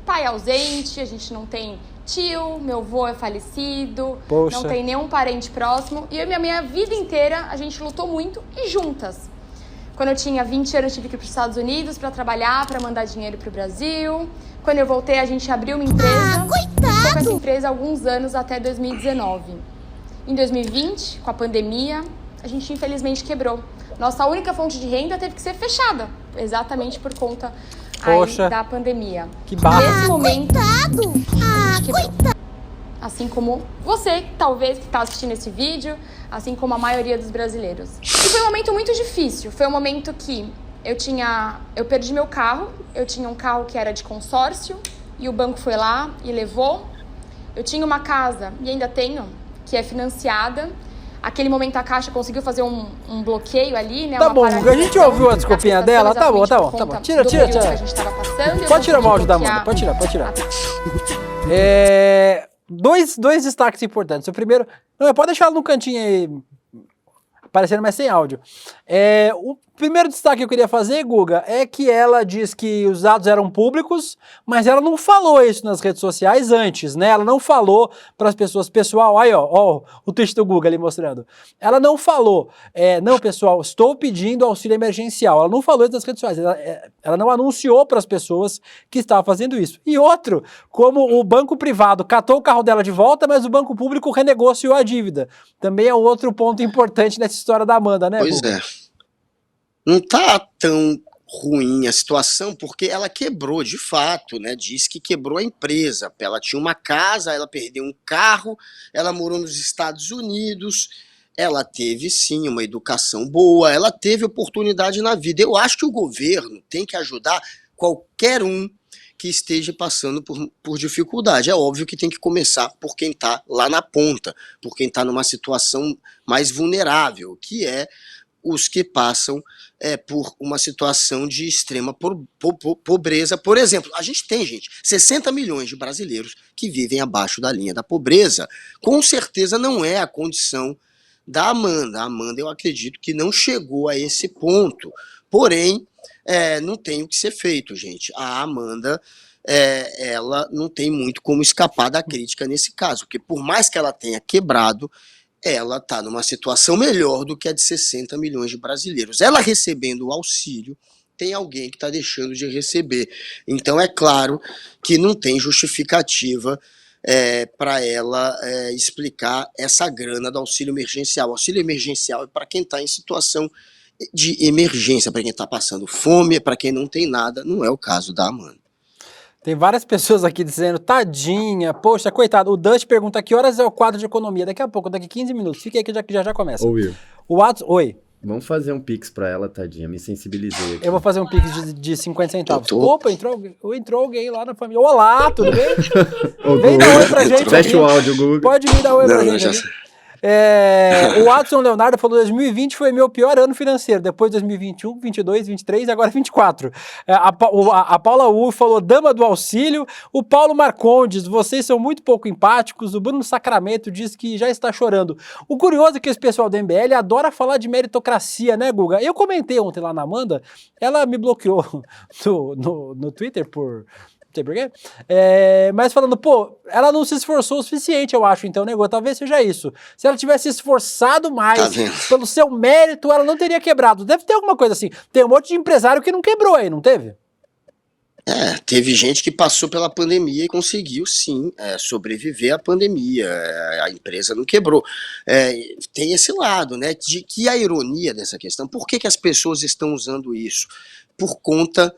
Pai ausente, a gente não tem tio, meu avô é falecido, Poxa. não tem nenhum parente próximo. E eu e minha vida inteira, a gente lutou muito e juntas. Quando eu tinha 20 anos, eu tive que ir para os Estados Unidos para trabalhar, para mandar dinheiro para o Brasil. Quando eu voltei, a gente abriu uma empresa. Ficou com essa empresa há alguns anos, até 2019. Em 2020, com a pandemia, a gente infelizmente quebrou. Nossa única fonte de renda teve que ser fechada, exatamente por conta da pandemia. Que barra. Nesse momento, a gente quebrou. assim como você, talvez, que está assistindo esse vídeo, assim como a maioria dos brasileiros. E foi um momento muito difícil, foi um momento que eu perdi meu carro, eu tinha um carro que era de consórcio, e o banco foi lá e levou. Eu tinha uma casa, e ainda tenho, que é financiada. Aquele momento a Caixa conseguiu fazer um bloqueio ali, né? Tá bom, a gente ouviu a desculpinha dela, tá bom. Tira. Pode tirar o áudio da Amanda, pode tirar. Dois destaques importantes. O primeiro, pode deixar ela no cantinho aí, aparecendo, mas sem áudio. O primeiro destaque que eu queria fazer, Guga, é que ela diz que os dados eram públicos, mas ela não falou isso nas redes sociais antes, né? Ela não falou para as pessoas, pessoal, aí ó, o tweet do Guga ali mostrando. Ela não falou, não, pessoal, estou pedindo auxílio emergencial. Ela não falou isso nas redes sociais, ela não anunciou para as pessoas que estava fazendo isso. E outro, como o banco privado catou o carro dela de volta, mas o banco público renegociou a dívida. Também é outro ponto importante nessa história da Amanda, né, Pois Guga? Não tá tão ruim a situação, porque ela quebrou de fato, né? Diz que quebrou a empresa. Ela tinha uma casa, ela perdeu um carro, ela morou nos Estados Unidos, ela teve sim uma educação boa, ela teve oportunidade na vida. Eu acho que o governo tem que ajudar qualquer um que esteja passando por dificuldade. É óbvio que tem que começar por quem está lá na ponta, por quem está numa situação mais vulnerável, que é os que passam por uma situação de extrema pobreza. Por exemplo, a gente tem, 60 milhões de brasileiros que vivem abaixo da linha da pobreza. Com certeza não é a condição da Amanda. A Amanda, eu acredito que não chegou a esse ponto. Porém, não tem o que ser feito, gente. A Amanda, ela não tem muito como escapar da crítica nesse caso, porque por mais que ela tenha quebrado, ela está numa situação melhor do que a de 60 milhões de brasileiros. Ela recebendo o auxílio, tem alguém que está deixando de receber. Então é claro que não tem justificativa para ela explicar essa grana do auxílio emergencial. O auxílio emergencial é para quem está em situação de emergência, para quem está passando fome, para quem não tem nada. Não é o caso da Amanda. Tem várias pessoas aqui dizendo, tadinha, poxa, coitado. O Dutch pergunta que horas é o quadro de economia. Daqui a pouco, daqui 15 minutos. Fica aí que já começa. Ô, Will. Oi. Vamos fazer um pix pra ela, tadinha. Me sensibilizei aqui. Eu vou fazer um pix de 50 centavos. Opa, entrou alguém lá na família. Olá, tudo bem? Vem dar oi pra gente. Fecha o áudio, Google. Pode vir dar oi pra gente. O Watson Leonardo falou que 2020 foi meu pior ano financeiro, depois 2021, 22, 23 e agora 24. A Paula U falou dama do auxílio. O Paulo Marcondes, vocês são muito pouco empáticos. O Bruno Sacramento diz que já está chorando. O curioso é que esse pessoal do MBL adora falar de meritocracia, né, Guga? Eu comentei ontem lá na Amanda, ela me bloqueou no Twitter por... Não sei por quê. Mas falando, ela não se esforçou o suficiente, eu acho, então, nego, talvez seja isso. Se ela tivesse esforçado mais pelo seu mérito, ela não teria quebrado. Deve ter alguma coisa assim. Tem um monte de empresário que não quebrou aí, não teve? Teve gente que passou pela pandemia e conseguiu, sim, sobreviver à pandemia. A empresa não quebrou. Tem esse lado, né? De que a ironia dessa questão, por que as pessoas estão usando isso? Por conta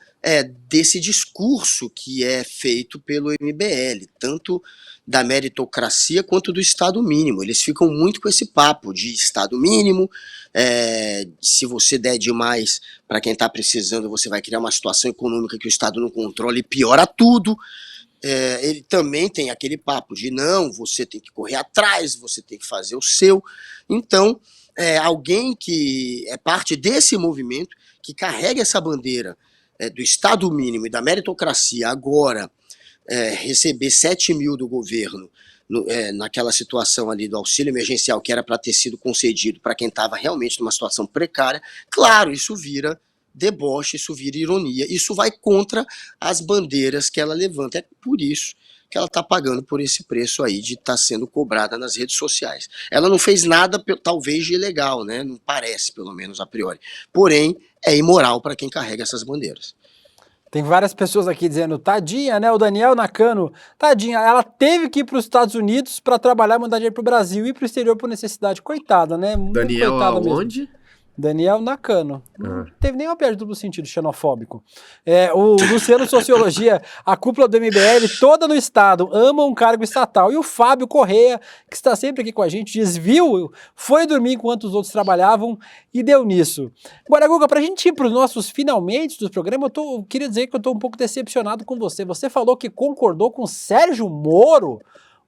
desse discurso que é feito pelo MBL, tanto da meritocracia quanto do Estado mínimo. Eles ficam muito com esse papo de Estado mínimo, se você der demais para quem está precisando, você vai criar uma situação econômica que o Estado não controla e piora tudo. Ele também tem aquele papo de não, você tem que correr atrás, você tem que fazer o seu. Então, alguém que é parte desse movimento, que carrega essa bandeira do Estado mínimo e da meritocracia, agora receber 7 mil do governo naquela situação ali do auxílio emergencial que era para ter sido concedido para quem estava realmente numa situação precária, claro, isso vira deboche, isso vira ironia, isso vai contra as bandeiras que ela levanta. É por isso que ela está pagando por esse preço aí de estar sendo cobrada nas redes sociais. Ela não fez nada, talvez, de ilegal, né? Não parece, pelo menos a priori. Porém, é imoral para quem carrega essas bandeiras. Tem várias pessoas aqui dizendo, tadinha, né? O Daniel Nakano, tadinha, ela teve que ir para os Estados Unidos para trabalhar, mandar dinheiro para o Brasil e para o exterior por necessidade. Coitada, né? Muito Daniel, coitada aonde? Mesmo. Daniel Nakano. Não teve nenhuma piada de duplo sentido xenofóbico. O Luciano Sociologia, a cúpula do MBL toda no estado, ama um cargo estatal. E o Fábio Correia, que está sempre aqui com a gente, diz, viu, foi dormir enquanto os outros trabalhavam e deu nisso. Agora, Guga, pra gente ir pros nossos finalmente dos programas, eu queria dizer que eu tô um pouco decepcionado com você. Você falou que concordou com Sérgio Moro?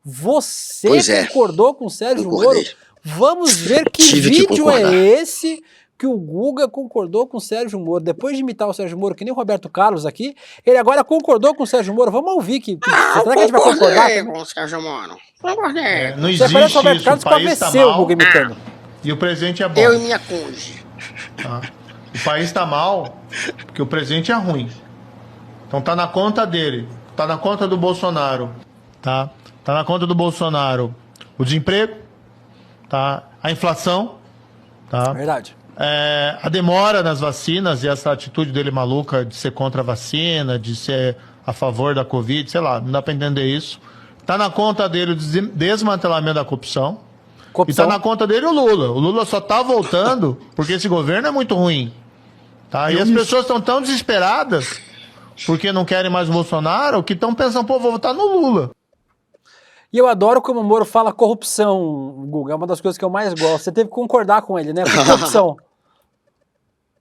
Você concordou com Sérgio Moro? Vamos ver que vídeo é esse que o Guga concordou com o Sérgio Moro. Depois de imitar o Sérgio Moro, que nem o Roberto Carlos aqui, ele agora concordou com o Sérgio Moro. Vamos ouvir será que a gente vai concordar com o Sérgio Moro. Concordei. Não existe parece o Roberto isso, Carlos o país tá mal, o Guga imitando. E o presidente é bom. Eu e minha cônjuge. Tá? O país tá mal porque o presidente é ruim. Então tá na conta dele, tá na conta do Bolsonaro, tá? Tá na conta do Bolsonaro o desemprego, tá? A inflação, tá? Verdade. A demora nas vacinas e essa atitude dele maluca de ser contra a vacina, de ser a favor da Covid, sei lá, não dá pra entender isso. Tá na conta dele o desmantelamento da corrupção. E tá na conta dele o Lula. O Lula só tá voltando porque esse governo é muito ruim. Tá? E as pessoas estão tão desesperadas porque não querem mais o Bolsonaro que estão pensando, pô, vou votar no Lula. E eu adoro como o Moro fala corrupção, Guga. É uma das coisas que eu mais gosto. Você teve que concordar com ele, né? Por corrupção.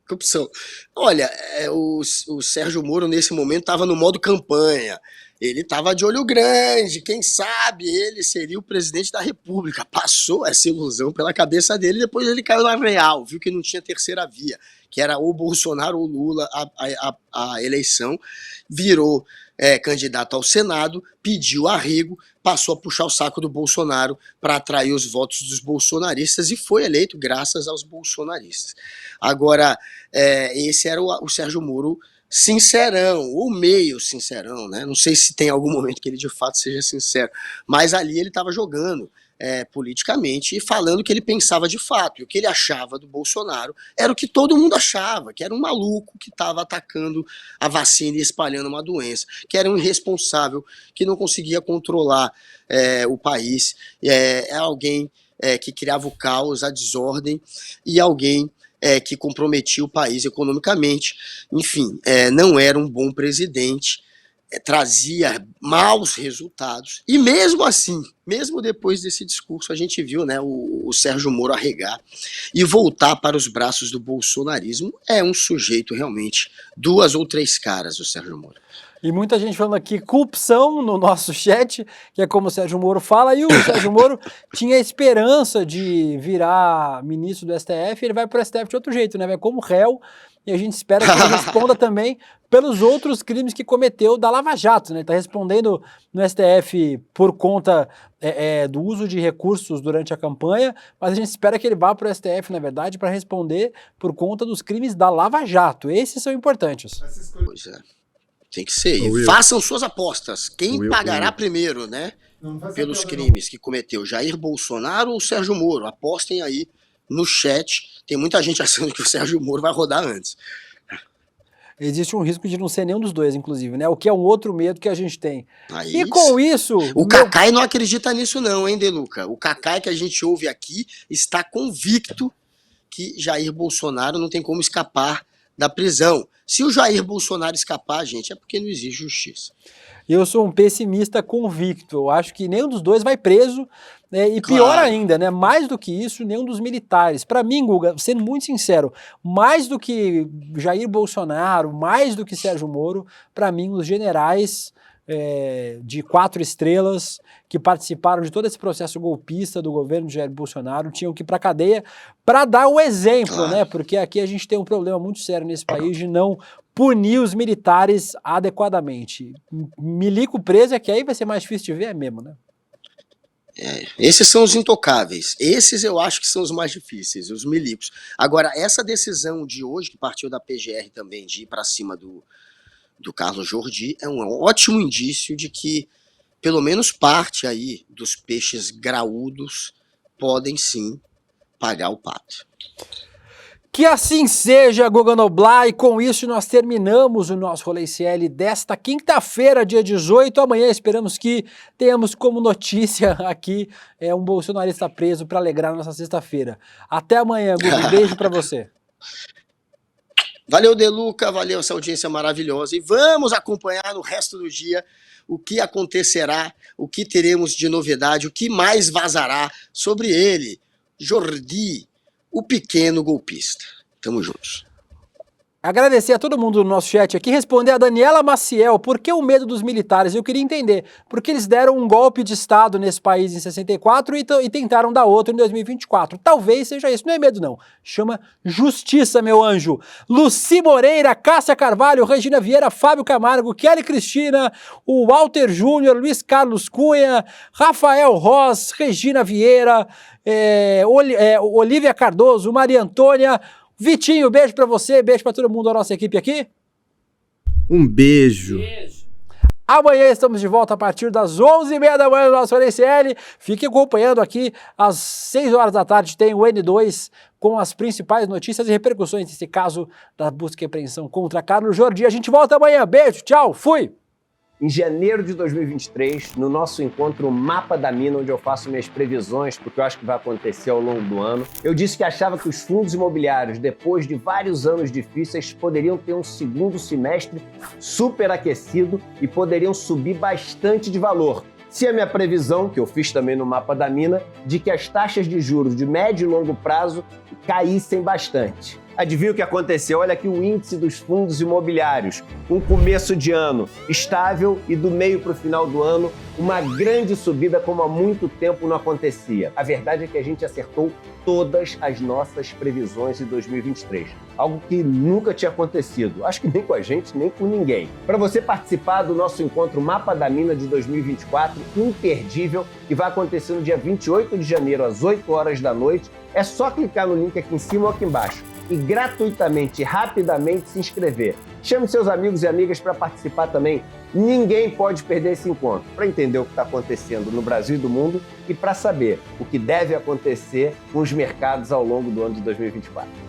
Corrupção. Olha, o Sérgio Moro, nesse momento, estava no modo campanha. Ele estava de olho grande. Quem sabe ele seria o presidente da República. Passou essa ilusão pela cabeça dele, depois ele caiu na real. Viu que não tinha terceira via, que era ou Bolsonaro ou Lula a eleição. Virou candidato ao Senado, pediu arrego, passou a puxar o saco do Bolsonaro para atrair os votos dos bolsonaristas e foi eleito graças aos bolsonaristas. Agora, esse era o Sérgio Moro sincerão, ou meio sincerão, né? Não sei se tem algum momento que ele de fato seja sincero, mas ali ele estava jogando politicamente e falando o que ele pensava de fato. E o que ele achava do Bolsonaro era o que todo mundo achava, que era um maluco que estava atacando a vacina e espalhando uma doença, que era um irresponsável, que não conseguia controlar o país, alguém que criava o caos, a desordem, e alguém que comprometia o país economicamente. Enfim, não era um bom presidente, trazia maus resultados, e mesmo assim, mesmo depois desse discurso, a gente viu, né, o Sérgio Moro arregar e voltar para os braços do bolsonarismo. É um sujeito realmente, 2 ou 3 caras, o Sérgio Moro. E muita gente falando aqui, corrupção no nosso chat, que é como o Sérgio Moro fala, e o Sérgio Moro tinha esperança de virar ministro do STF, ele vai para o STF de outro jeito, né, vai como réu, e a gente espera que ele responda também pelos outros crimes que cometeu da Lava Jato, né? Ele está respondendo no STF por conta do uso de recursos durante a campanha, mas a gente espera que ele vá para o STF, na verdade, para responder por conta dos crimes da Lava Jato. Esses são importantes. Pois é, tem que ser. E façam suas apostas. Quem pagará primeiro, né? Pelos crimes que cometeu, Jair Bolsonaro ou Sérgio Moro? Apostem aí no chat. Tem muita gente achando que o Sérgio Moro vai rodar antes. Existe um risco de não ser nenhum dos dois, inclusive, né? O que é um outro medo que a gente tem. Aí, e com isso... O Cacai não acredita nisso não, hein, Deluca? O Cacai que a gente ouve aqui está convicto que Jair Bolsonaro não tem como escapar da prisão. Se o Jair Bolsonaro escapar, gente, é porque não existe justiça. Eu sou um pessimista convicto. Eu acho que nenhum dos dois vai preso, né? E pior ainda, né? Mais do que isso, nenhum dos militares. Para mim, Guga, sendo muito sincero, mais do que Jair Bolsonaro, mais do que Sérgio Moro, para mim, os generais de 4 estrelas que participaram de todo esse processo golpista do governo de Jair Bolsonaro tinham que ir para cadeia para dar o exemplo, né? Porque aqui a gente tem um problema muito sério nesse país de não punir os militares adequadamente. Milico preso é que aí vai ser mais difícil de ver, mesmo, né? Esses são os intocáveis. Esses eu acho que são os mais difíceis, os milicos. Agora, essa decisão de hoje, que partiu da PGR também, de ir para cima do Carlos Jordi, é um ótimo indício de que pelo menos parte aí dos peixes graúdos podem sim pagar o pato. Que assim seja, Guga Noblar, e com isso nós terminamos o nosso Rolê ICL desta quinta-feira, dia 18. Amanhã esperamos que tenhamos como notícia aqui um bolsonarista preso para alegrar a nossa sexta-feira. Até amanhã, Guga. Beijo para você. Valeu, Deluca, valeu essa audiência maravilhosa. E vamos acompanhar no resto do dia o que acontecerá, o que teremos de novidade, o que mais vazará sobre ele, Jordi, o pequeno golpista. Tamo juntos. Agradecer a todo mundo no nosso chat aqui, responder a Daniela Maciel, por que o medo dos militares? Eu queria entender, porque eles deram um golpe de Estado nesse país em 64 e tentaram dar outro em 2024. Talvez seja isso, não é medo não, chama justiça, meu anjo. Luci Moreira, Cássia Carvalho, Regina Vieira, Fábio Camargo, Kelly Cristina, o Walter Júnior, Luiz Carlos Cunha, Rafael Ross, Regina Vieira, Olívia Cardoso, Maria Antônia, Vitinho, beijo pra você, beijo pra todo mundo da nossa equipe aqui. Um beijo. Amanhã estamos de volta a partir das 11h30 da manhã no nosso LCL. Fique acompanhando aqui, às 6 horas da tarde tem o N2 com as principais notícias e repercussões desse caso da busca e apreensão contra Carlos Jordi. A gente volta amanhã, beijo, tchau, fui! Em janeiro de 2023, no nosso encontro Mapa da Mina, onde eu faço minhas previsões porque eu acho que vai acontecer ao longo do ano, eu disse que achava que os fundos imobiliários, depois de vários anos difíceis, poderiam ter um segundo semestre superaquecido e poderiam subir bastante de valor. Se a minha previsão, que eu fiz também no Mapa da Mina, de que as taxas de juros de médio e longo prazo caíssem bastante. Adivinha o que aconteceu? Olha aqui o índice dos fundos imobiliários. Um começo de ano estável e do meio para o final do ano uma grande subida como há muito tempo não acontecia. A verdade é que a gente acertou todas as nossas previsões em 2023. Algo que nunca tinha acontecido. Acho que nem com a gente, nem com ninguém. Para você participar do nosso encontro Mapa da Mina de 2024, imperdível, que vai acontecer no dia 28 de janeiro, às 8 horas da noite, é só clicar no link aqui em cima ou aqui embaixo e gratuitamente, rapidamente se inscrever. Chame seus amigos e amigas para participar também. Ninguém pode perder esse encontro para entender o que está acontecendo no Brasil e do mundo e para saber o que deve acontecer com os mercados ao longo do ano de 2024.